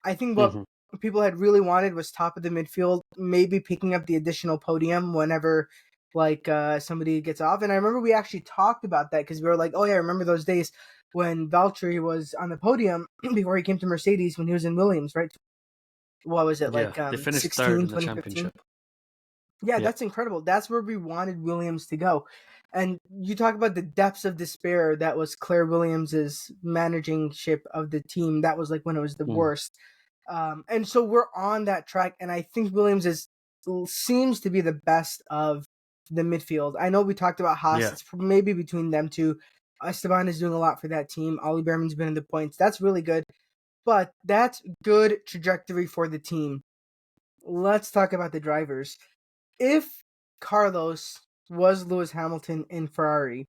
[SPEAKER 2] I think what people had really wanted was top of the midfield, maybe picking up the additional podium whenever, like, somebody gets off. And I remember we actually talked about that because we were like, oh yeah, I remember those days when Valtteri was on the podium before he came to Mercedes when he was in Williams, right? What was it, like,
[SPEAKER 1] they finished
[SPEAKER 2] 16,
[SPEAKER 1] third in the
[SPEAKER 2] 2015?
[SPEAKER 1] championship.
[SPEAKER 2] Yeah, that's incredible. That's where we wanted Williams to go. And you talk about the depths of despair that was Claire Williams's managing ship of the team. That was like when it was the worst. And so we're on that track, and I think Williams seems to be the best of the midfield. I know we talked about Haas. It's maybe between them two. Esteban is doing a lot for that team. Ollie Behrman's been in the points. That's really good. But that's good trajectory for the team. Let's talk about the drivers. If Carlos was Lewis Hamilton in Ferrari,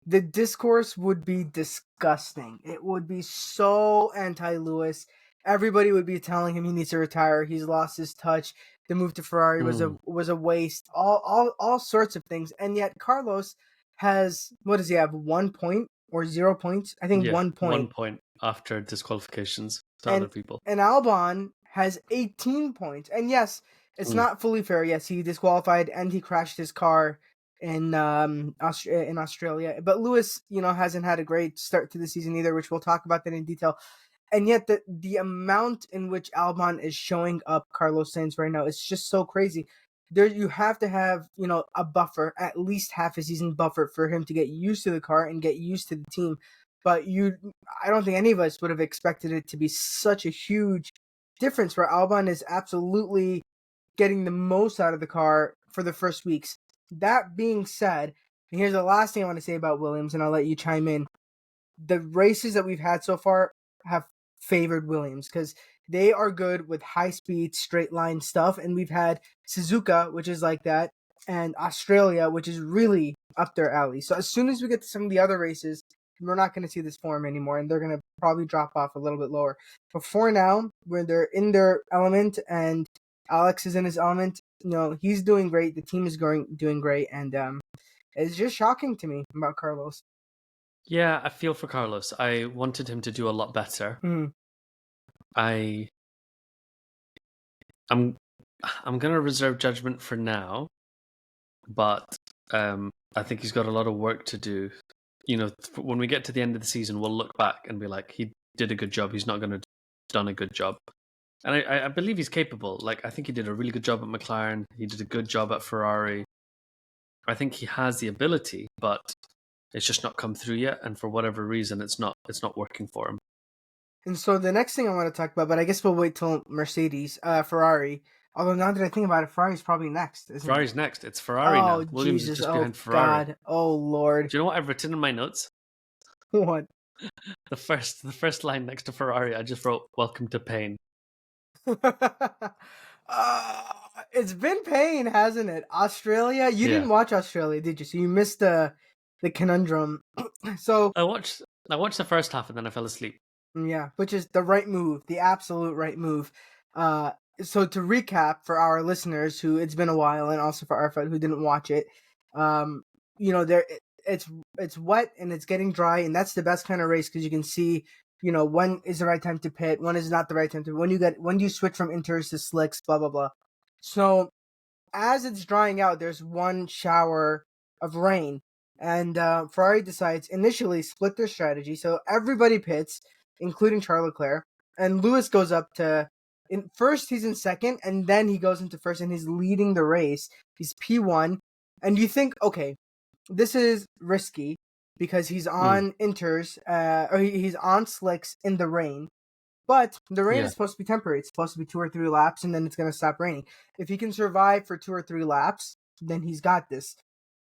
[SPEAKER 2] the discourse would be disgusting. It would be so anti-Lewis. Everybody would be telling him he needs to retire. He's lost his touch. The move to Ferrari was a waste. All sorts of things. And yet Carlos has, what does he have? 1 point or 0 points? I think 1 point.
[SPEAKER 1] 1 point after disqualifications to other people.
[SPEAKER 2] And Albon has 18 points. And yes, it's not fully fair. Yes, he disqualified and he crashed his car in Australia. But Lewis, hasn't had a great start to the season either, which we'll talk about that in detail. And yet the amount in which Albon is showing up Carlos Sainz right now is just so crazy. There you have to have, a buffer, at least half a season buffer for him to get used to the car and get used to the team. But I don't think any of us would have expected it to be such a huge difference where Albon is absolutely getting the most out of the car for the first weeks. That being said, and here's the last thing I want to say about Williams, and I'll let you chime in. The races that we've had so far have favored Williams because they are good with high-speed, straight-line stuff, and we've had Suzuka, which is like that, and Australia, which is really up their alley. So as soon as we get to some of the other races, we're not going to see this form anymore, and they're going to probably drop off a little bit lower. But for now, when they're in their element and Alex is in his element, he's doing great. The team is doing great, and it's just shocking to me about Carlos.
[SPEAKER 1] Yeah, I feel for Carlos. I wanted him to do a lot better. I'm gonna reserve judgment for now, but I think he's got a lot of work to do. When we get to the end of the season, we'll look back and be like, he did a good job. He's not going to have done a good job. And I believe he's capable. Like, I think he did a really good job at McLaren. He did a good job at Ferrari. I think he has the ability, but it's just not come through yet. And for whatever reason, it's not working for him.
[SPEAKER 2] And so the next thing I want to talk about, but I guess we'll wait till Ferrari. Although now that I think about it, Ferrari's probably next, isn't
[SPEAKER 1] Ferrari's
[SPEAKER 2] it?
[SPEAKER 1] next. It's Ferrari now. Williams
[SPEAKER 2] Jesus.
[SPEAKER 1] is just behind Ferrari.
[SPEAKER 2] God. Oh, Lord.
[SPEAKER 1] Do you know what I've written in my notes?
[SPEAKER 2] What?
[SPEAKER 1] The first line next to Ferrari, I just wrote, "Welcome to pain."
[SPEAKER 2] It's been pain, hasn't it? Australia? You didn't watch Australia, did you? So you missed the conundrum. So
[SPEAKER 1] I watched the first half and then I fell asleep.
[SPEAKER 2] Yeah, which is the right move, the absolute right move. So to recap for our listeners who it's been a while, and also for Arafat who didn't watch it, it's wet and it's getting dry, and that's the best kind of race because you can see, when is the right time to pit, when is not the right time to, when do you switch from inters to slicks, blah blah blah. So as it's drying out, there's one shower of rain, and Ferrari decides initially split their strategy, so everybody pits, including Charles Leclerc, and Lewis goes up to, first he's in second, and then he goes into first, and he's leading the race. He's P1, and you think, okay, this is risky because he's on inters, or he's on slicks in the rain, but the rain is supposed to be temporary. It's supposed to be 2 or 3 laps, and then it's going to stop raining. If he can survive for 2 or 3 laps, then he's got this.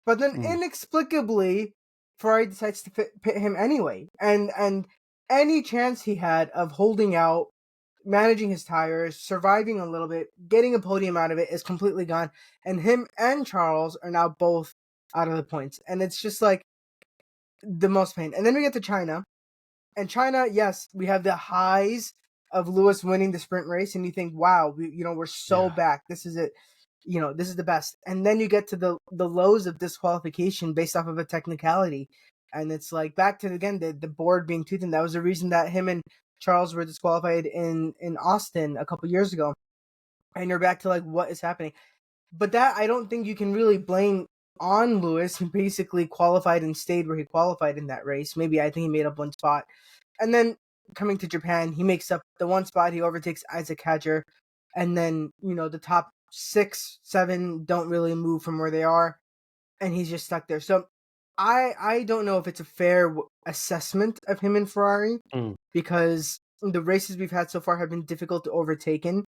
[SPEAKER 2] But then inexplicably, Ferrari decides to pit him anyway, and any chance he had of holding out, managing his tires, surviving a little bit, getting a podium out of it is completely gone. And him and Charles are now both out of the points. And it's just like the most pain. And then we get to China. And China, yes, we have the highs of Lewis winning the sprint race. And you think, wow, we're so back. This is it. This is the best. And then you get to the lows of disqualification based off of a technicality. And it's like back to, again, the board being toothed. And that was the reason that him and Charles were disqualified in Austin a couple years ago. And you're back to like, what is happening? But that I don't think you can really blame on Lewis, who basically qualified and stayed where he qualified in that race. Maybe I think he made up one spot. And then coming to Japan, he makes up the one spot. He overtakes Isaac Hadjar. And then, the top 6, 7 don't really move from where they are. And he's just stuck there. So I don't know if it's a fair assessment of him in Ferrari because the races we've had so far have been difficult to overtaken.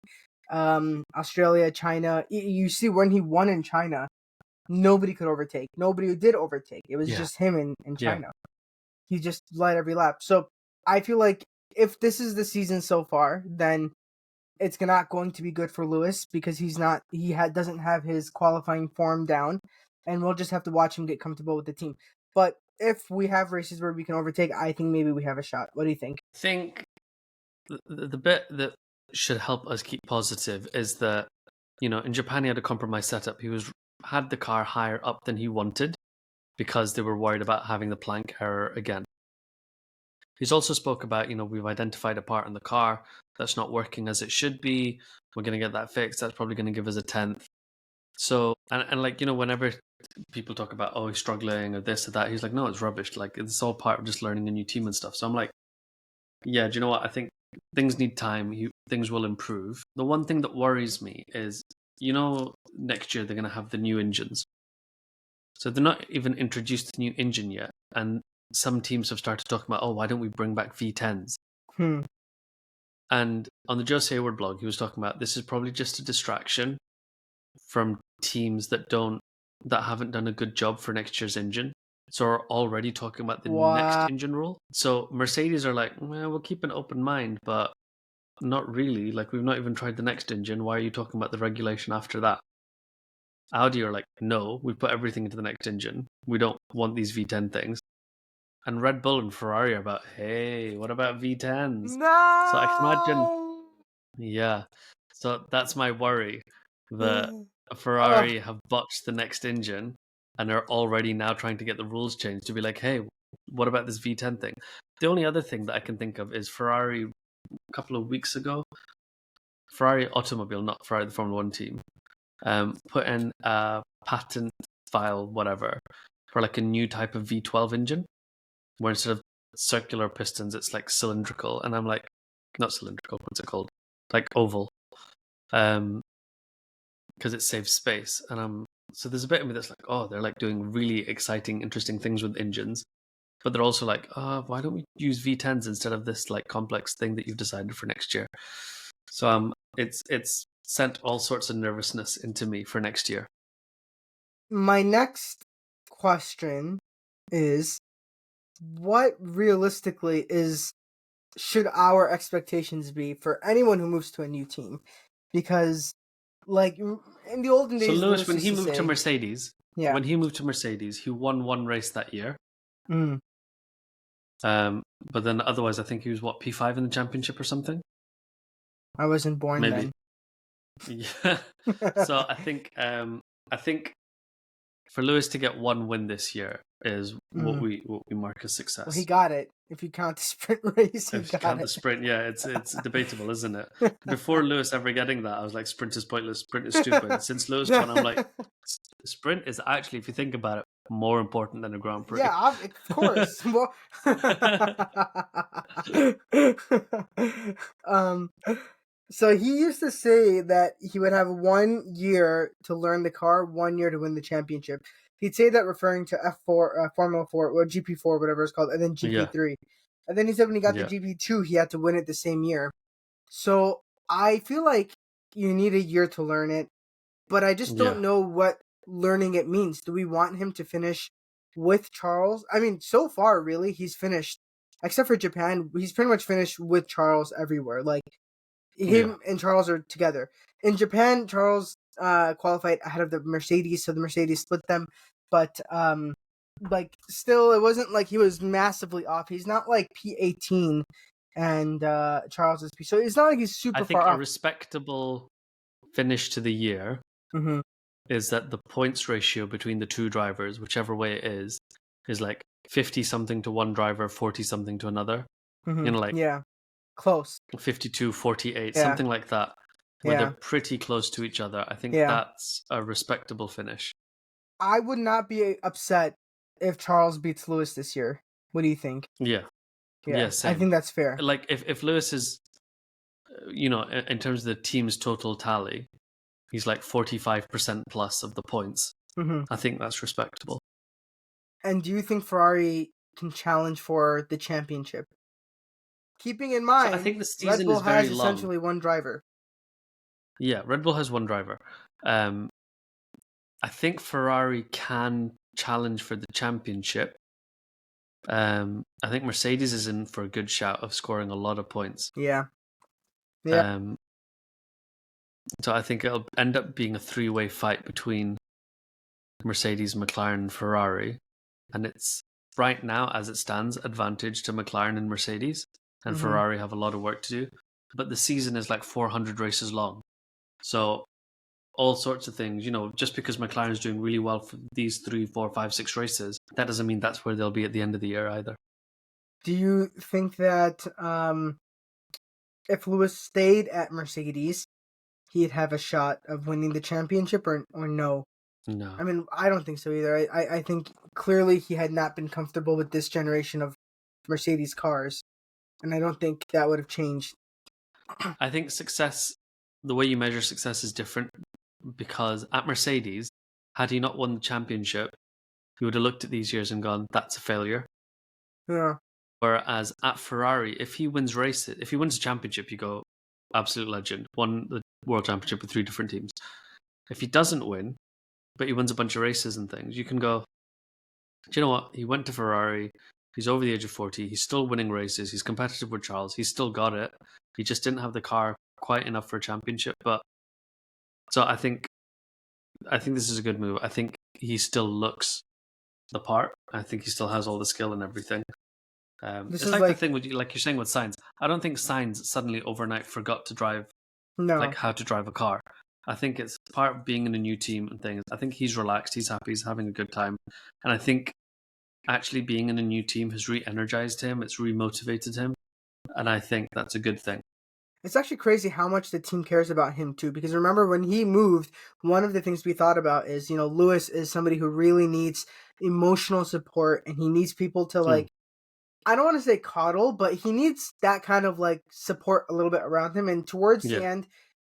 [SPEAKER 2] Australia, China. You see when he won in China, nobody could overtake. Nobody did overtake. It was just him in China. He just led every lap. So I feel like if this is the season so far, then it's not going to be good for Lewis because doesn't have his qualifying form down, and we'll just have to watch him get comfortable with the team. But if we have races where we can overtake, I think maybe we have a shot. What do you think?
[SPEAKER 1] I think the bit that should help us keep positive is that, in Japan he had a compromise setup. He had the car higher up than he wanted because they were worried about having the plank error again. He's also spoke about, we've identified a part in the car that's not working as it should be. We're going to get that fixed. That's probably going to give us a 10th. So, and whenever people talk about, oh, he's struggling or this or that, he's like, no, it's rubbish. Like, it's all part of just learning a new team and stuff. So I'm like, yeah, do you know what? I think things need time. Things will improve. The one thing that worries me is, next year they're going to have the new engines. So they're not even introduced the new engine yet. And some teams have started talking about, oh, why don't we bring back V10s? And on the Jose Hayward blog, he was talking about this is probably just a distraction from teams that haven't done a good job for next year's engine. So are already talking about the next engine rule. So Mercedes are like, well, we'll keep an open mind, but not really. Like, we've not even tried the next engine. Why are you talking about the regulation after that? Audi are like, no, we put everything into the next engine. We don't want these V10 things. And Red Bull and Ferrari are about, hey, what about V10s?
[SPEAKER 2] No!
[SPEAKER 1] So I can imagine, yeah. So that's my worry, that Ferrari have botched the next engine and are already now trying to get the rules changed to be like, hey, what about this V10 thing? The only other thing that I can think of is Ferrari a couple of weeks ago, Ferrari Automobile, not Ferrari the Formula 1 team, put in a patent file, whatever, for like a new type of V12 engine, where instead of circular pistons, it's like cylindrical. And I'm like, not cylindrical, what's it called? Like oval. Because it saves space. And so there's a bit of me that's like, oh, they're like doing really exciting, interesting things with engines. But they're also like, why don't we use V10s instead of this like complex thing that you've decided for next year? So it's sent all sorts of nervousness into me for next year.
[SPEAKER 2] My next question is, what realistically should our expectations be for anyone who moves to a new team? Because, like, in the olden days,
[SPEAKER 1] so Lewis, when he moved to Mercedes,
[SPEAKER 2] yeah,
[SPEAKER 1] when he moved to Mercedes, he won one race that year. But then otherwise, I think he was P5 in the championship or something.
[SPEAKER 2] I wasn't born
[SPEAKER 1] maybe
[SPEAKER 2] then.
[SPEAKER 1] Yeah. So I think for Lewis to get one win this year is what we mark as success.
[SPEAKER 2] Well, he got it. If you count the sprint race,
[SPEAKER 1] if you count the sprint, yeah, it's debatable, isn't it? Before Lewis ever getting that, I was like, sprint is pointless, sprint is stupid. Since Lewis won, I'm like, sprint is actually, if you think about it, more important than a Grand Prix.
[SPEAKER 2] Yeah, of course. So he used to say that he would have 1 year to learn the car, 1 year to win the championship. He'd say that referring to F4, Formula 4, or GP4, whatever it's called, and then GP3. Yeah. And then he said when he got the GP2, he had to win it the same year. So I feel like you need a year to learn it, but I just don't know what learning it means. Do we want him to finish with Charles? I mean, so far, really, he's finished, except for Japan, he's pretty much finished with Charles everywhere. Like, him and Charles are together. In Japan, Charles qualified ahead of the Mercedes, so the Mercedes split them. But like, still, it wasn't like he was massively off. He's not like P18 and Charles is P. So it's not like he's super far off. I think
[SPEAKER 1] a respectable finish to the year is that the points ratio between the two drivers, whichever way it is like 50 something to one driver, 40 something to another.
[SPEAKER 2] Close.
[SPEAKER 1] 52, 48, something like that, where they're pretty close to each other. I think that's a respectable finish.
[SPEAKER 2] I would not be upset if Charles beats Lewis this year. What do you think?
[SPEAKER 1] Yeah, same.
[SPEAKER 2] I think that's fair.
[SPEAKER 1] Like, if Lewis is, in terms of the team's total tally, he's like 45% plus of the points. I think that's respectable.
[SPEAKER 2] And do you think Ferrari can challenge for the championship? Keeping in mind,
[SPEAKER 1] I think the season
[SPEAKER 2] Red Bull
[SPEAKER 1] is very
[SPEAKER 2] has essentially one driver.
[SPEAKER 1] Yeah, Red Bull has one driver. I think Ferrari can challenge for the championship. I think Mercedes is in for a good shout of scoring a lot of points.
[SPEAKER 2] Yeah.
[SPEAKER 1] So I think it'll end up being a three-way fight between Mercedes, McLaren, and Ferrari. And it's right now, as it stands, advantage to McLaren and Mercedes, and Ferrari have a lot of work to do. But the season is like 400 races long. So all sorts of things, just because McLaren's doing really well for these 3, 4, 5, 6 races, that doesn't mean that's where they'll be at the end of the year either.
[SPEAKER 2] Do you think that if Lewis stayed at Mercedes, he'd have a shot of winning the championship or no?
[SPEAKER 1] No.
[SPEAKER 2] I mean, I don't think so either. I think clearly he had not been comfortable with this generation of Mercedes cars, and I don't think that would have changed.
[SPEAKER 1] I think success, the way you measure success is different, because at Mercedes, had he not won the championship, he would have looked at these years and gone, that's a failure.
[SPEAKER 2] Yeah.
[SPEAKER 1] Whereas at Ferrari, if he wins races, if he wins the championship, you go, absolute legend, won the world championship with 3 different teams. If he doesn't win, but he wins a bunch of races and things, you can go, do you know what? He went to Ferrari. He's over the age of 40. He's still winning races. He's competitive with Charles. He's still got it. He just didn't have the car quite enough for a championship. But so I think this is a good move. I think he still looks the part. I think he still has all the skill and everything. It's like the thing with, like you're saying with Sainz. I don't think Sainz suddenly overnight forgot to drive, like how to drive a car. I think it's part of being in a new team and things. I think he's relaxed, he's happy, he's having a good time. And I think actually being in a new team has re-energized him, it's re-motivated him. And I think that's a good thing.
[SPEAKER 2] It's actually crazy how much the team cares about him too, because remember when he moved, one of the things we thought about is, Lewis is somebody who really needs emotional support, and he needs people to like, I don't want to say coddle, but he needs that kind of like support a little bit around him. And towards the end,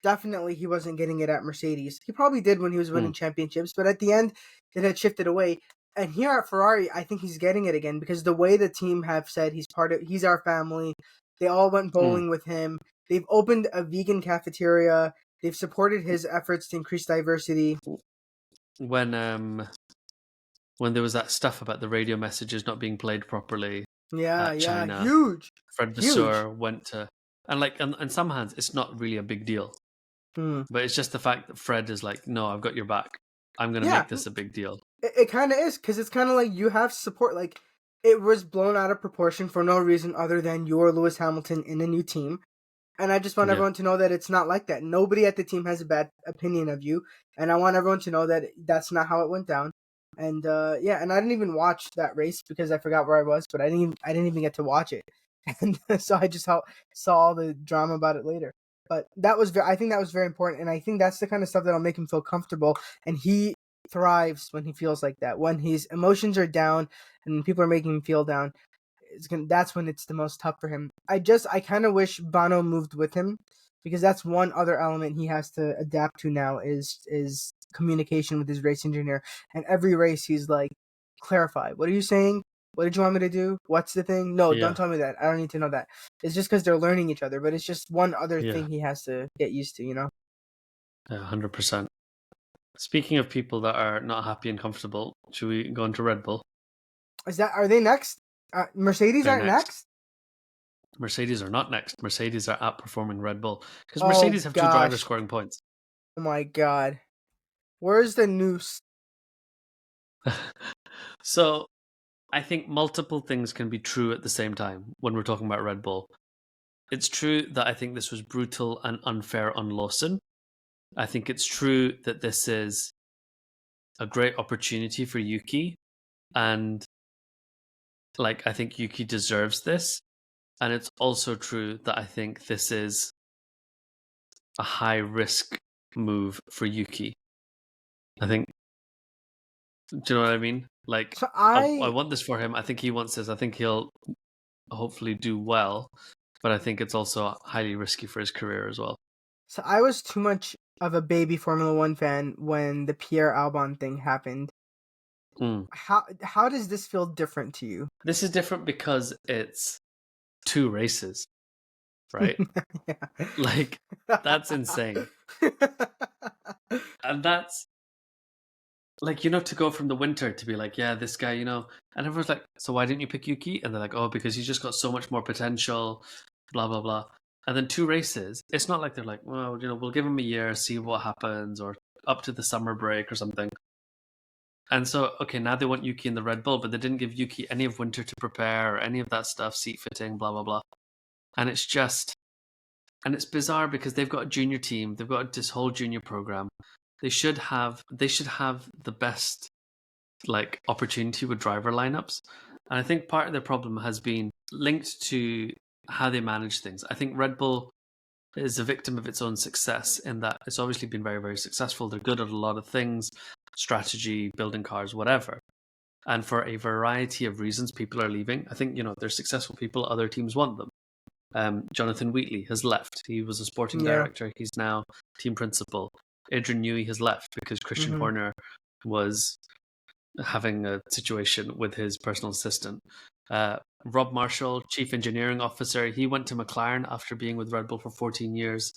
[SPEAKER 2] definitely he wasn't getting it at Mercedes. He probably did when he was winning championships, but at the end it had shifted away. And here at Ferrari, I think he's getting it again, because the way the team have said he's our family. They all went bowling with him. They've opened a vegan cafeteria. They've supported his efforts to increase diversity.
[SPEAKER 1] When there was that stuff about the radio messages not being played properly, China,
[SPEAKER 2] huge.
[SPEAKER 1] Fred Vasseur went to, and like, in some hands, it's not really a big deal. But it's just the fact that Fred is like, no, I've got your back. I'm going to make this a big deal.
[SPEAKER 2] It kind of is, because it's kind of like you have support. Like, it was blown out of proportion for no reason other than you're Lewis Hamilton in a new team. And I just want everyone to know that it's not like that. Nobody at the team has a bad opinion of you. And I want everyone to know that that's not how it went down. And and I didn't even watch that race because I forgot where I was, but I didn't even get to watch it. And so I just saw all the drama about it later. But I think that was very important, and I think that's the kind of stuff that'll make him feel comfortable, and he thrives when he feels like that. When his emotions are down and people are making him feel down, that's when it's the most tough for him. I kind of wish Bono moved with him, because that's one other element he has to adapt to now is communication with his race engineer. And every race he's like, clarify, what are you saying? What did you want me to do? What's the thing? No, don't tell me that. I don't need to know that. It's just because they're learning each other, but it's just one other thing he has to get used to, Yeah,
[SPEAKER 1] 100%. Speaking of people that are not happy and comfortable, should we go into Red Bull?
[SPEAKER 2] Are they next? Mercedes aren't next?
[SPEAKER 1] Mercedes are not next. Mercedes are outperforming Red Bull, because Mercedes have 2 drivers scoring points.
[SPEAKER 2] Oh my god. Where's the noose?
[SPEAKER 1] So, I think multiple things can be true at the same time when we're talking about Red Bull. It's true that I think this was brutal and unfair on Lawson. I think it's true that this is a great opportunity for Yuki, and I think Yuki deserves this. And it's also true that I think this is a high risk move for Yuki. I think, do you know what I mean? So I want this for him. I think he wants this. I think he'll hopefully do well, but I think it's also highly risky for his career as well.
[SPEAKER 2] So I was too much of a baby Formula One fan when the Pierre Albon thing happened. How does this feel different to you?
[SPEAKER 1] This is different because it's 2 races, right? That's insane. And that's to go from the winter to be like, yeah, this guy, and everyone's like, so why didn't you pick Yuki? And they're like, oh, because he's just got so much more potential, blah, blah, blah. And then 2 races, it's not like they're like, well, we'll give him a year, see what happens, or up to the summer break or something. And so, okay, now they want Yuki in the Red Bull, but they didn't give Yuki any of winter to prepare or any of that stuff, seat fitting, blah, blah, blah. And it's bizarre because they've got a junior team. They've got this whole junior program. They should have the best like opportunity with driver lineups. And I think part of the problem has been linked to how they manage things. I think Red Bull is a victim of its own success in that it's obviously been very, very successful. They're good at a lot of things, strategy, building cars, whatever. And for a variety of reasons, people are leaving. I think, they're successful people. Other teams want them. Jonathan Wheatley has left. He was a sporting director. He's now team principal. Adrian Newey has left because Christian Horner was having a situation with his personal assistant. Rob Marshall, chief engineering officer, he went to McLaren after being with Red Bull for 14 years,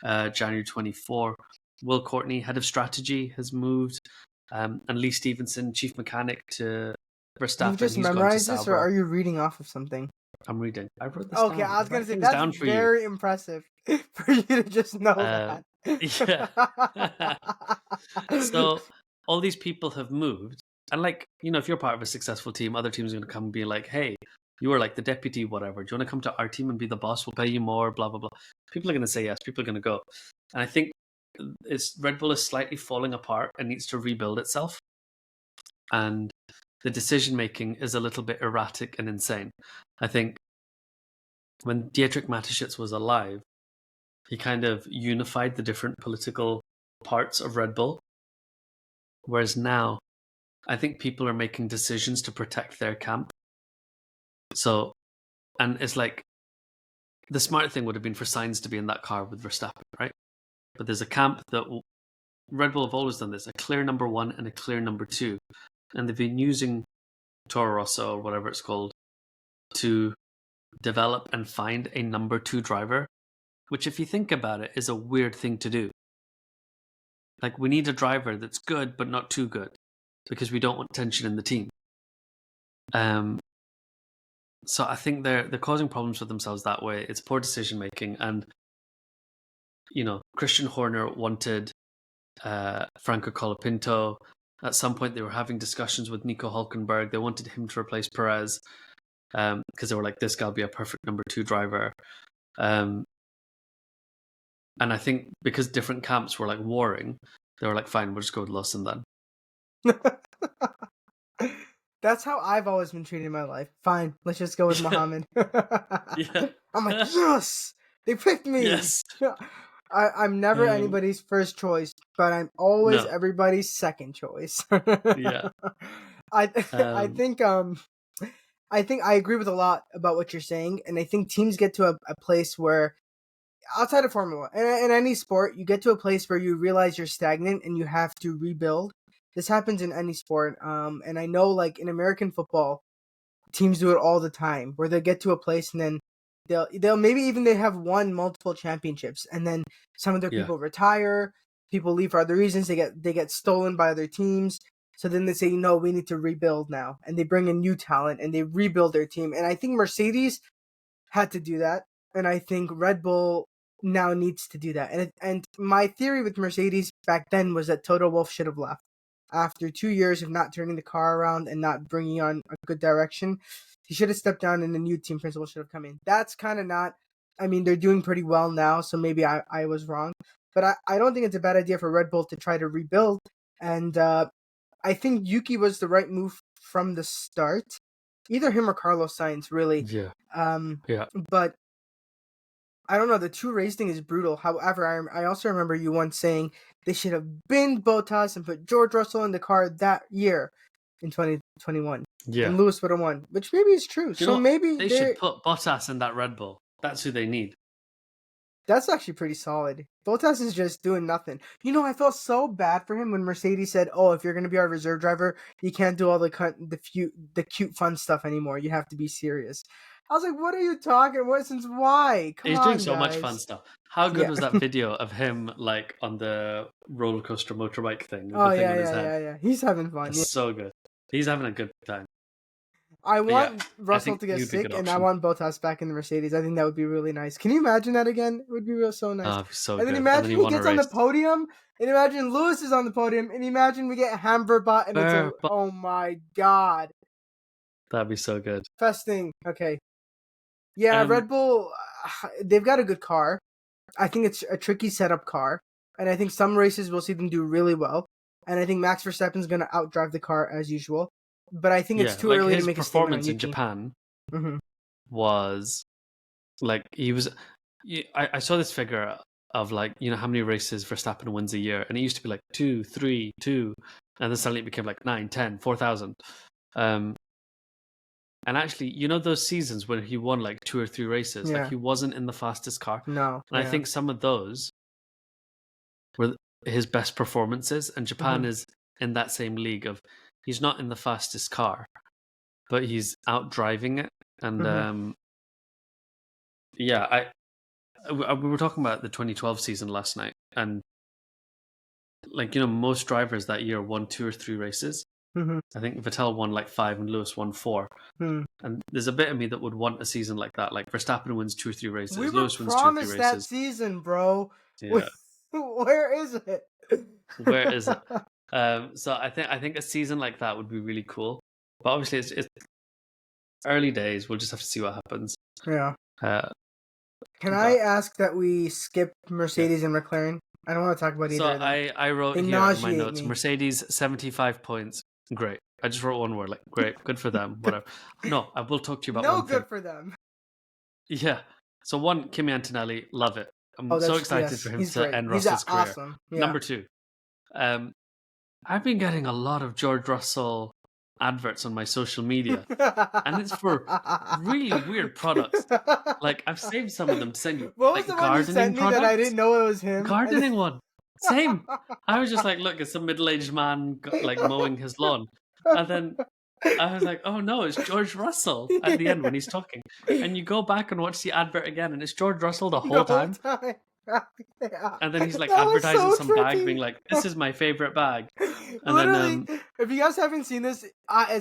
[SPEAKER 1] January 24. Will Courtney, head of strategy, has moved. And Lee Stevenson, chief mechanic, to Verstappen.
[SPEAKER 2] You just memorized this, or are you reading off of something?
[SPEAKER 1] I'm reading. I wrote this
[SPEAKER 2] down. Okay, I was going to say, that's very impressive for you to just know that.
[SPEAKER 1] Yeah. So all these people have moved. And if you're part of a successful team, other teams are going to come and be like, hey, you were like the deputy, whatever. Do you want to come to our team and be the boss? We'll pay you more, blah, blah, blah. People are going to say yes. People are going to go. And I think Red Bull is slightly falling apart and needs to rebuild itself. And the decision-making is a little bit erratic and insane. I think when Dietrich Mateschitz was alive, he kind of unified the different political parts of Red Bull. Whereas now, I think people are making decisions to protect their camp. So, and it's like, the smart thing would have been for Sainz to be in that car with Verstappen, right? But there's a camp that Red Bull have always done this, a clear number one and a clear number two. And they've been using Toro Rosso, or whatever it's called, to develop and find a number two driver, which, if you think about it, is a weird thing to do. Like, we need a driver that's good, but not too good, because we don't want tension in the team. So I think they're causing problems for themselves that way. It's poor decision making, and Christian Horner wanted Franco Colapinto. At some point, they were having discussions with Nico Hülkenberg. They wanted him to replace Perez because they were like, this guy will be a perfect number two driver. And I think because different camps were like warring, they were like, fine, we'll just go with Lawson then.
[SPEAKER 2] That's how I've always been treated in my life. Fine, let's just go with Mohammed. Yeah. I'm like, yes, they picked me.
[SPEAKER 1] Yes.
[SPEAKER 2] I'm never anybody's first choice, but I'm always everybody's second choice.
[SPEAKER 1] Yeah.
[SPEAKER 2] I think I agree with a lot about what you're saying, and I think teams get to a place where, outside of Formula, in any sport, you get to a place where you realize you're stagnant and you have to rebuild. This happens in any sport, and I know, like, in American football, teams do it all the time, where they get to a place and then they'll maybe even they have won multiple championships, and then some of their people retire, people leave for other reasons, they get stolen by other teams, so then they say, no, we need to rebuild now, and they bring in new talent and they rebuild their team. And I think Mercedes had to do that, and I think Red Bull now needs to do that. And my theory with Mercedes back then was that Toto Wolff should have left. After 2 years of not turning the car around and not bringing on a good direction, he should have stepped down and the new team principal should have come in. That's kind of not, I mean, they're doing pretty well now, so maybe I was wrong. But I don't think it's a bad idea for Red Bull to try to rebuild. And I think Yuki was the right move from the start. Either him or Carlos Sainz, really.
[SPEAKER 1] Yeah.
[SPEAKER 2] But I don't know, the two race thing is brutal. However, I also remember you once saying they should have binned Bottas and put George Russell in the car that year in 2021.
[SPEAKER 1] Yeah.
[SPEAKER 2] And Lewis would have won, which maybe is true. Maybe
[SPEAKER 1] they should put Bottas in that Red Bull. That's who they need.
[SPEAKER 2] That's actually pretty solid. Bottas is just doing nothing. I felt so bad for him when Mercedes said, "Oh, if you're going to be our reserve driver, you can't do all the cute fun stuff anymore. You have to be serious." I was like, "What are you talking? Why?
[SPEAKER 1] He's doing so much fun stuff." How good was that video of him like on the roller coaster motorbike thing?
[SPEAKER 2] Oh yeah. He's having fun.
[SPEAKER 1] That's so good. He's having a good time.
[SPEAKER 2] I want Russell to get sick, and I want Bottas back in the Mercedes. I think that would be really nice. Can you imagine that again? It would be so nice.
[SPEAKER 1] So
[SPEAKER 2] and then
[SPEAKER 1] good.
[SPEAKER 2] imagine he gets on the podium, And imagine Lewis is on the podium, and imagine we get Hamverbot, and it's oh my god.
[SPEAKER 1] That'd be so good.
[SPEAKER 2] Festing. Okay. Yeah, Red Bull, they've got a good car. I think it's a tricky setup car. And I think some races we'll see them do really well. And I think Max Verstappen's going to outdrive the car as usual. But I think it's too early to make a statement.
[SPEAKER 1] His performance in Japan was like he was. I saw this figure of like, you know, how many races Verstappen wins a year, and it used to be like 2, 3, 2, and then suddenly it became like 9, 10, 4,000. And actually, you know, those seasons when he won like 2 or 3 races, like he wasn't in the fastest car.
[SPEAKER 2] No,
[SPEAKER 1] and I think some of those were his best performances, and Japan is in that same league of he's not in the fastest car, but he's out driving it. And yeah, we were talking about the 2012 season last night, and like, you know, most drivers that year won 2 or 3 races. I think Vettel won like 5 and Lewis won 4. And there's a bit of me that would want a season like that. Like Verstappen wins 2 or 3 races. Lewis wins 2 or 3 races.
[SPEAKER 2] That season, bro.
[SPEAKER 1] Yeah.
[SPEAKER 2] Where is it?
[SPEAKER 1] Where is it? So I think a season like that would be really cool. But obviously, it's early days. We'll just have to see what happens.
[SPEAKER 2] Yeah. Can I ask that we skip Mercedes and McLaren? I don't want to talk about either of them.
[SPEAKER 1] I wrote here in my notes, Mercedes 75 points. Great. I just wrote one word, like, great, good for them, whatever. No, I will talk to you about one thing.
[SPEAKER 2] No, good for them.
[SPEAKER 1] Yeah. So one, Kimi Antonelli, love it. I'm so excited for him to end Russell's career.
[SPEAKER 2] Awesome. Yeah.
[SPEAKER 1] Number 2, I've been getting a lot of George Russell adverts on my social media, and it's for really weird products. Like, I've saved some of them to send you.
[SPEAKER 2] What was the one you sent me that I didn't know it was him?
[SPEAKER 1] Gardening one. Same. I was just like, look, it's some middle-aged man like mowing his lawn. And then I was like, oh no, it's George Russell at the end when he's talking. And you go back and watch the advert again, and it's George Russell the whole time. And then he's like advertising some bag, being like, this is my favorite bag. And
[SPEAKER 2] literally, then, if you guys haven't seen this,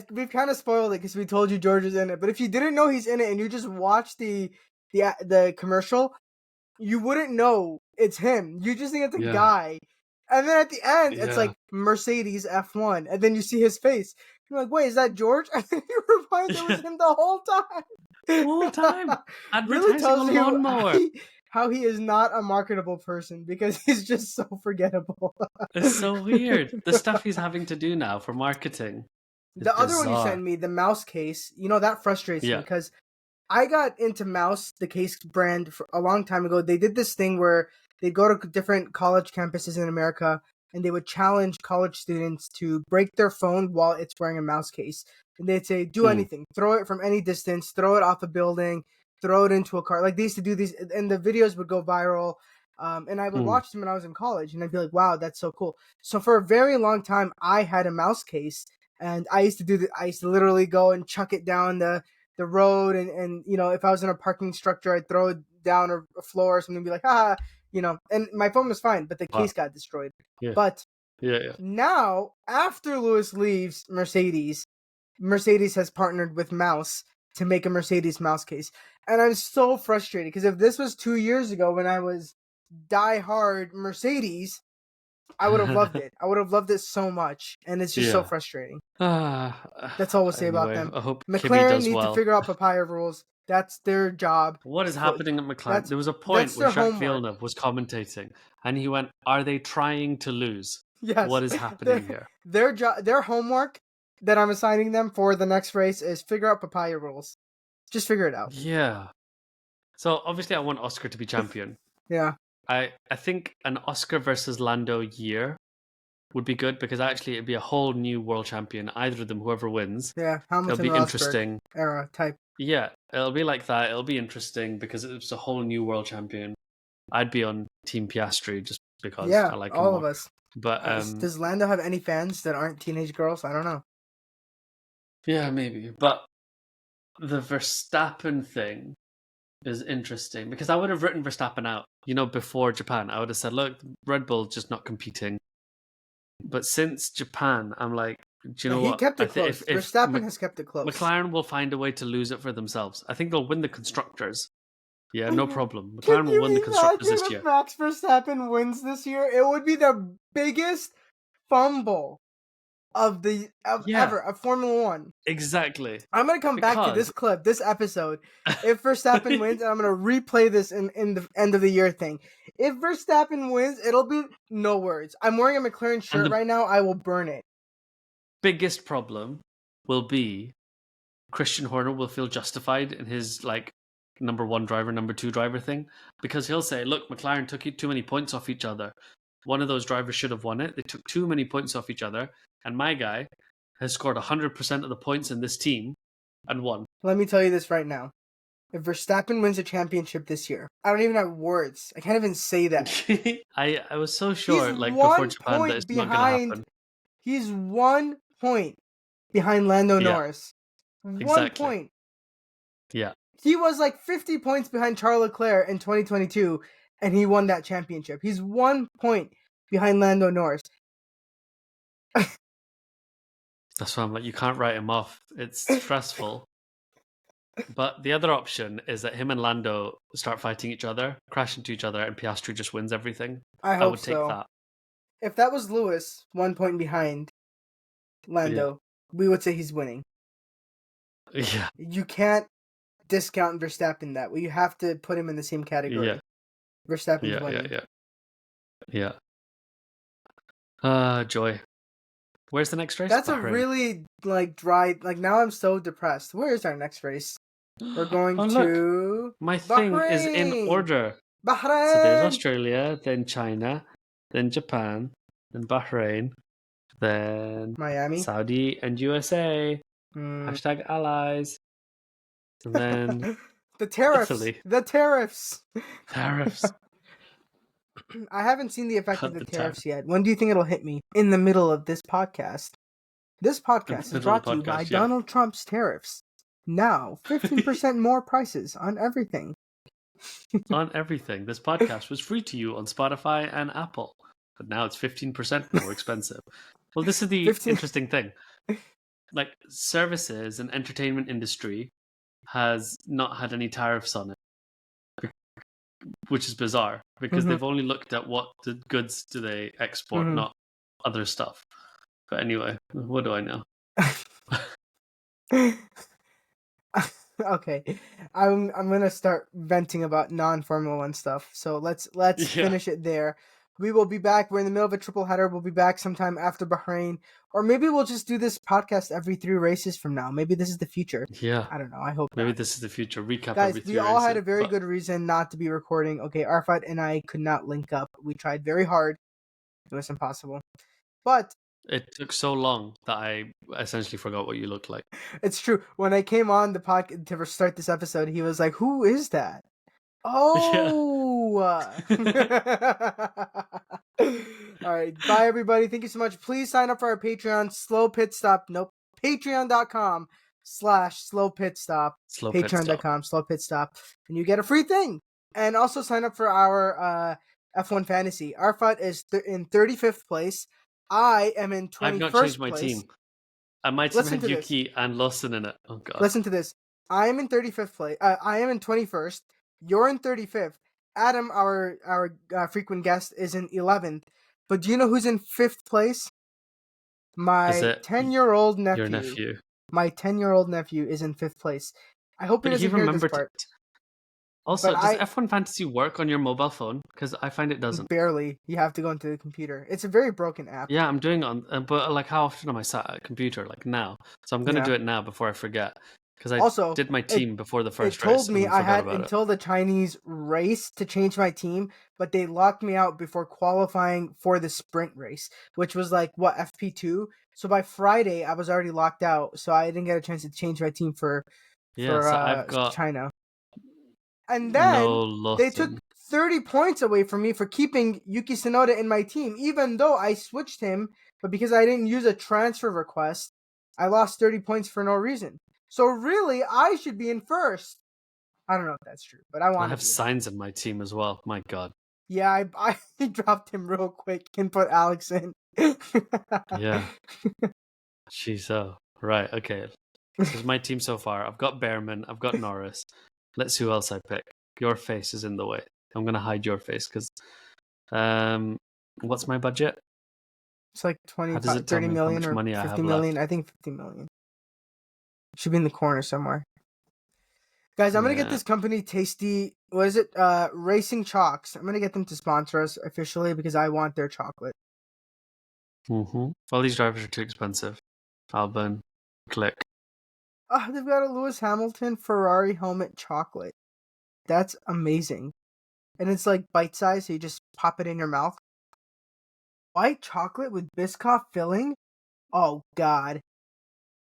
[SPEAKER 2] we've kind of spoiled it because we told you George is in it. But if you didn't know he's in it and you just watch the commercial, you wouldn't know it's him. You just think it's a guy. And then at the end, it's like Mercedes F1. And then you see his face. You're like, wait, is that George? And then you realize it was him the whole time.
[SPEAKER 1] The whole time. Advertising
[SPEAKER 2] really tells
[SPEAKER 1] a lawnmower.
[SPEAKER 2] How he is not a marketable person because he's just so forgettable.
[SPEAKER 1] It's so weird. The stuff he's having to do now for marketing.
[SPEAKER 2] The other one you sent me, the mouse case, you know, that frustrates me because I got into mouse, the case brand, for a long time ago. They did this thing where they'd go to different college campuses in America and they would challenge college students to break their phone while it's wearing a mouse case. And they'd say, do anything, throw it from any distance, throw it off a building, throw it into a car. Like, they used to do these, and the videos would go viral. And I would watch them when I was in college, and I'd be like, wow, that's so cool. So for a very long time, I had a mouse case, and I used to literally go and chuck it down the road, and you know, if I was in a parking structure, I'd throw it down a floor or something and be like, you know, and my phone was fine, but the case got destroyed.
[SPEAKER 1] Yeah.
[SPEAKER 2] But now, after Lewis leaves Mercedes has partnered with Mouse to make a Mercedes mouse case. And I'm so frustrated because if this was 2 years ago when I was die-hard Mercedes, I would have loved it. I would have loved it so much. And it's just so frustrating. That's all we'll say about them.
[SPEAKER 1] I hope
[SPEAKER 2] McLaren needs to figure out papaya rules. That's their job.
[SPEAKER 1] What is happening at McLaren? There was a point where Jacques Villeneuve was commentating and he went, are they trying to lose?
[SPEAKER 2] Yes.
[SPEAKER 1] What is happening here?
[SPEAKER 2] Their homework that I'm assigning them for the next race is figure out papaya rules. Just figure it out.
[SPEAKER 1] Yeah. So obviously I want Oscar to be champion.
[SPEAKER 2] Yeah.
[SPEAKER 1] I think an Oscar versus Lando year would be good because actually it'd be a whole new world champion. Either of them, whoever wins.
[SPEAKER 2] Yeah, Hamilton
[SPEAKER 1] it'll be
[SPEAKER 2] Rosberg
[SPEAKER 1] interesting.
[SPEAKER 2] Era type.
[SPEAKER 1] Yeah, it'll be like that. It'll be interesting because it's a whole new world champion. I'd be on Team Piastri just because I like him
[SPEAKER 2] all
[SPEAKER 1] more.
[SPEAKER 2] Of us.
[SPEAKER 1] But
[SPEAKER 2] does Lando have any fans that aren't teenage girls? I don't know.
[SPEAKER 1] Yeah, maybe. But the Verstappen thing is interesting because I would have written Verstappen out, you know, before Japan. I would have said, look, Red Bull just not competing. But since Japan, I'm like, do you know what?
[SPEAKER 2] He kept it close. Verstappen has kept it close.
[SPEAKER 1] McLaren will find a way to lose it for themselves. I think they'll win the constructors, Yeah, no problem.
[SPEAKER 2] Can
[SPEAKER 1] McLaren will win the
[SPEAKER 2] you
[SPEAKER 1] constructors
[SPEAKER 2] imagine
[SPEAKER 1] this
[SPEAKER 2] if
[SPEAKER 1] year.
[SPEAKER 2] Max Verstappen wins this year? It would be the biggest fumble of ever of Formula One.
[SPEAKER 1] Exactly.
[SPEAKER 2] I'm gonna come back to this clip, this episode. If Verstappen wins, and I'm gonna replay this in the end of the year thing. If Verstappen wins, it'll be no words. I'm wearing a McLaren shirt right now. I will burn it.
[SPEAKER 1] Biggest problem will be Christian Horner will feel justified in his like number one driver, number two driver thing, because he'll say, "Look, McLaren took too many points off each other. One of those drivers should have won it. They took too many points off each other, and my guy has scored 100% of the points in this team and won."
[SPEAKER 2] Let me tell you this right now. If Verstappen wins a championship this year, I don't even have words. I can't even say that.
[SPEAKER 1] I was so sure, before Japan, that it's not going to happen.
[SPEAKER 2] He's 1 point behind Lando Norris. 1 point.
[SPEAKER 1] Yeah.
[SPEAKER 2] He was like 50 points behind Charles Leclerc in 2022, and he won that championship. He's 1 point behind Lando Norris.
[SPEAKER 1] That's why I'm like, you can't write him off. It's stressful. But the other option is that him and Lando start fighting each other, crash into each other, and Piastri just wins everything. I would take that.
[SPEAKER 2] If that was Lewis, 1 point behind Lando, we would say he's winning.
[SPEAKER 1] Yeah.
[SPEAKER 2] You can't discount Verstappen that way. You have to put him in the same category.
[SPEAKER 1] Yeah.
[SPEAKER 2] Verstappen's winning.
[SPEAKER 1] Yeah. Joy. Where's the next race?
[SPEAKER 2] That's
[SPEAKER 1] Bahrain.
[SPEAKER 2] A really dry. Now I'm so depressed. Where is our next race? We're going to
[SPEAKER 1] my
[SPEAKER 2] Bahrain.
[SPEAKER 1] Thing is in order.
[SPEAKER 2] Bahrain.
[SPEAKER 1] So there's Australia, then China, then Japan, then Bahrain, then
[SPEAKER 2] Miami,
[SPEAKER 1] Saudi, and USA. Hashtag allies. And then
[SPEAKER 2] the tariffs.
[SPEAKER 1] Italy.
[SPEAKER 2] The tariffs.
[SPEAKER 1] Tariffs.
[SPEAKER 2] I haven't seen the effect of the tariffs yet. When do you think it'll hit me? In the middle of this podcast. This podcast is brought to you by Donald Trump's tariffs. Now, 15% more prices on everything.
[SPEAKER 1] On everything. This podcast was free to you on Spotify and Apple, but now it's 15% more expensive. Well, this is the interesting thing. Like, services and entertainment industry has not had any tariffs on it, which is bizarre because they've only looked at what the goods do they export, not other stuff. But anyway, what do I know?
[SPEAKER 2] Okay, I'm gonna start venting about non-Formula One stuff. So let's finish it there. We will be back. We're in the middle of a triple header. We'll be back sometime after Bahrain, or maybe we'll just do this podcast every 3 races from now. Maybe this is the future.
[SPEAKER 1] Yeah,
[SPEAKER 2] I don't know. I hope
[SPEAKER 1] maybe this is the future. Recap.
[SPEAKER 2] Guys,
[SPEAKER 1] every 3
[SPEAKER 2] we all
[SPEAKER 1] races,
[SPEAKER 2] had a very good reason not to be recording. Okay, Arafat and I could not link up. We tried very hard. It was impossible. But
[SPEAKER 1] it took so long that I essentially forgot what you looked like. It's
[SPEAKER 2] true. When I came on the podcast to start this episode, he was like, "Who is that?" Oh. All right. Bye, everybody. Thank you so much. Please sign up for our Patreon. Slow Pit Stop. Nope. Patreon.com/Slow Pit Stop. Patreon.com/Slow Pit Stop. And you get a free thing. And also sign up for our F1 Fantasy. Arafat is in 35th place. I am in 21st place. I've not changed my team.
[SPEAKER 1] And my team had Yuki and Lawson in it. Oh, God.
[SPEAKER 2] Listen to this. I am in 35th place. I am in 21st. You're in 35th. Adam, our frequent guest, is in 11th. But do you know who's in 5th place? My 10-year-old nephew.
[SPEAKER 1] Your nephew.
[SPEAKER 2] My 10-year-old nephew is in 5th place. I hope he doesn't hear this part.
[SPEAKER 1] Also, does F1 Fantasy work on your mobile phone? Because I find it doesn't.
[SPEAKER 2] Barely. You have to go into the computer. It's a very broken app.
[SPEAKER 1] Yeah, I'm doing it on... But, how often am I sat at a computer? Now. So I'm going to do it now before I forget. Because I did my team before the first race. It
[SPEAKER 2] told me I had until the Chinese race to change my team, but they locked me out before qualifying for the sprint race, which was FP2. So by Friday, I was already locked out, so I didn't get a chance to change my team for I've got China. And then they took 30 points away from me for keeping Yuki Tsunoda in my team, even though I switched him, but because I didn't use a transfer request, I lost 30 points for no reason. So really, I should be in first. I don't know if that's true, but I
[SPEAKER 1] have Sainz in my team as well. My God.
[SPEAKER 2] Yeah, I dropped him real quick and put Alex in.
[SPEAKER 1] Yeah. Jeez, right, okay. This is my team so far. I've got Behrman, I've got Norris. Let's see who else I pick. Your face is in the way. I'm going to hide your face because what's my budget?
[SPEAKER 2] It's like 25, 30 million or 50 million.
[SPEAKER 1] Left?
[SPEAKER 2] I think 50 million. Should be in the corner somewhere. Guys, I'm going to get this company Tasty, what is it? Racing Chalks. I'm going to get them to sponsor us officially because I want their chocolate.
[SPEAKER 1] Mm-hmm. All these drivers are too expensive. Albon, click.
[SPEAKER 2] Oh, they've got a Lewis Hamilton Ferrari helmet chocolate. That's amazing. And it's like bite-sized, so you just pop it in your mouth. White chocolate with Biscoff filling? Oh, God.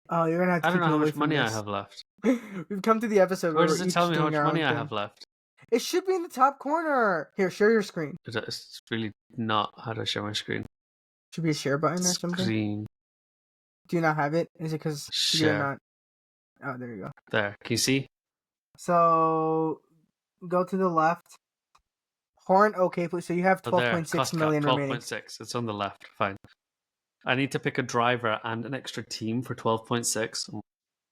[SPEAKER 2] Oh, you're going to have to keep me away
[SPEAKER 1] I don't know how much money
[SPEAKER 2] this.
[SPEAKER 1] I have left.
[SPEAKER 2] We've come to the episode
[SPEAKER 1] where
[SPEAKER 2] where
[SPEAKER 1] does
[SPEAKER 2] we're
[SPEAKER 1] it
[SPEAKER 2] each
[SPEAKER 1] tell me how
[SPEAKER 2] doing
[SPEAKER 1] much
[SPEAKER 2] our
[SPEAKER 1] money
[SPEAKER 2] own
[SPEAKER 1] I
[SPEAKER 2] thing.
[SPEAKER 1] have left?
[SPEAKER 2] It should be in the top corner. Here, share your screen.
[SPEAKER 1] It's really not. How do I share my screen?
[SPEAKER 2] Should be a share button or something.
[SPEAKER 1] Screen.
[SPEAKER 2] Do you not have it? Is it because you're not? Oh, there you go.
[SPEAKER 1] There. Can you see?
[SPEAKER 2] So go to the left. Horn, okay, please. So you have 12.6 million remaining.
[SPEAKER 1] 12.6. It's on the left. Fine. I need to pick a driver and an extra team for 12.6.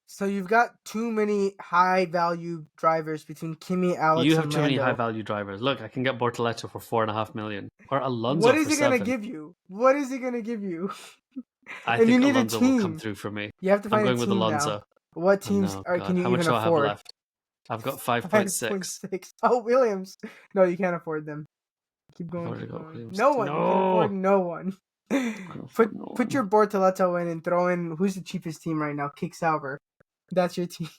[SPEAKER 2] So you've got too many high-value drivers between Kimi, Alex,
[SPEAKER 1] You have
[SPEAKER 2] and
[SPEAKER 1] too many
[SPEAKER 2] Lando.
[SPEAKER 1] high-value drivers. Look, I can get Bortoleto for 4.5 million, or Alonso.
[SPEAKER 2] What is
[SPEAKER 1] he
[SPEAKER 2] going to give you? What is he going to give you?
[SPEAKER 1] I think Alonso will come through for me.
[SPEAKER 2] You have to find
[SPEAKER 1] I'm
[SPEAKER 2] a
[SPEAKER 1] going
[SPEAKER 2] team
[SPEAKER 1] with Alonso.
[SPEAKER 2] now. What teams can you
[SPEAKER 1] How
[SPEAKER 2] even
[SPEAKER 1] much do
[SPEAKER 2] afford?
[SPEAKER 1] I have left? I've got 5.6.
[SPEAKER 2] Oh, Williams. No, you can't afford them. Keep going. Keep going. No one. No. You can afford no one. Put your Bortoleto in and throw in who's the cheapest team right now? Kick Sauber. That's your team.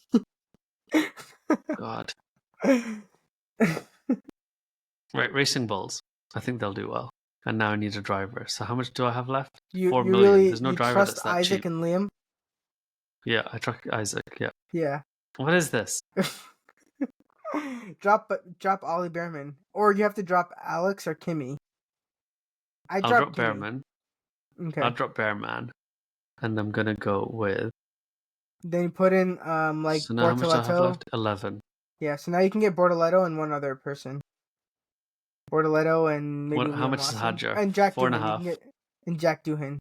[SPEAKER 1] God. Right, Racing Bulls. I think they'll do well. And now I need a driver. So how much do I have left? 4 million.
[SPEAKER 2] Really,
[SPEAKER 1] there's no driver that's that
[SPEAKER 2] Isaac
[SPEAKER 1] cheap.
[SPEAKER 2] And Liam?
[SPEAKER 1] Yeah, I trust Isaac. Yeah.
[SPEAKER 2] Yeah.
[SPEAKER 1] What is this?
[SPEAKER 2] drop Ollie Behrman, or you have to drop Alex or Kimi.
[SPEAKER 1] I'll drop Behrman.
[SPEAKER 2] Okay.
[SPEAKER 1] I'll drop Behrman, and I'm gonna go with.
[SPEAKER 2] Then you put in like
[SPEAKER 1] so now
[SPEAKER 2] Bortoleto.
[SPEAKER 1] How much do I have left? 11.
[SPEAKER 2] Yeah, so now you can get Bortoleto and one other person. Bortoleto and maybe
[SPEAKER 1] how much is Hadjar?
[SPEAKER 2] And Jack
[SPEAKER 1] 4.5.
[SPEAKER 2] And Jack Doohan.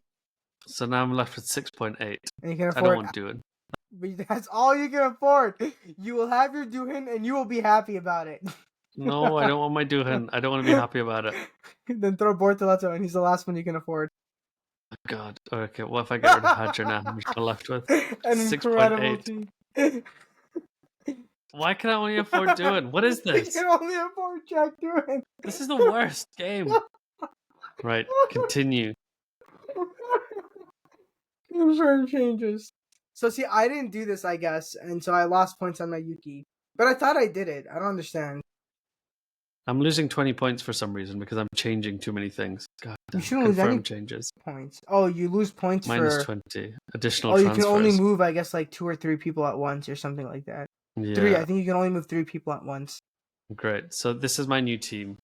[SPEAKER 1] So now I'm left with 6.8.
[SPEAKER 2] And you can afford.
[SPEAKER 1] I don't want Doohan.
[SPEAKER 2] But that's all you can afford. You will have your Doohan and you will be happy about it.
[SPEAKER 1] No, I don't want my Doohan. I don't want to be happy about it.
[SPEAKER 2] Then throw Bortoleto and he's the last one you can afford.
[SPEAKER 1] God. Okay, what if I get rid of Hadjar now? How much am I left with? 6.8. Why can I only afford Doohan? What is this?
[SPEAKER 2] You can only afford Jack Doohan.
[SPEAKER 1] This is the worst game. Right, continue.
[SPEAKER 2] Confirm changes. So see, I didn't do this, I guess, and so I lost points on my Yuki. But I thought I did it. I don't understand.
[SPEAKER 1] I'm losing 20 points for some reason because I'm changing too many things. God,
[SPEAKER 2] you shouldn't lose any
[SPEAKER 1] changes.
[SPEAKER 2] Points. Oh, you lose points
[SPEAKER 1] minus 20 additional.
[SPEAKER 2] Oh,
[SPEAKER 1] transfers.
[SPEAKER 2] You can only move, I guess, like 2 or 3 people at once or something like that.
[SPEAKER 1] Yeah.
[SPEAKER 2] 3. I think you can only move 3 people at once.
[SPEAKER 1] Great. So this is my new team.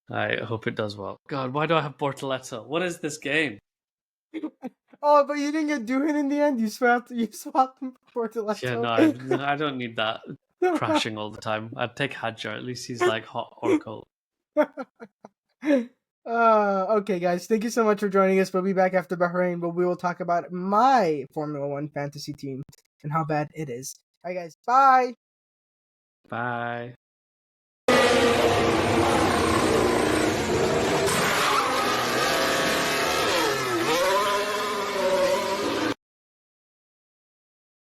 [SPEAKER 1] I hope it does well. God, why do I have Bortoleto? What is this game?
[SPEAKER 2] Oh, but you didn't get Doohan in the end. You swapped him for Bortoleto.
[SPEAKER 1] Yeah, no, I don't need that crashing all the time. I'd take Hadjar. At least he's like hot or cold.
[SPEAKER 2] Okay, guys. Thank you so much for joining us. We'll be back after Bahrain, but we will talk about my Formula 1 fantasy team and how bad it is. All right, guys. Bye.
[SPEAKER 1] Bye.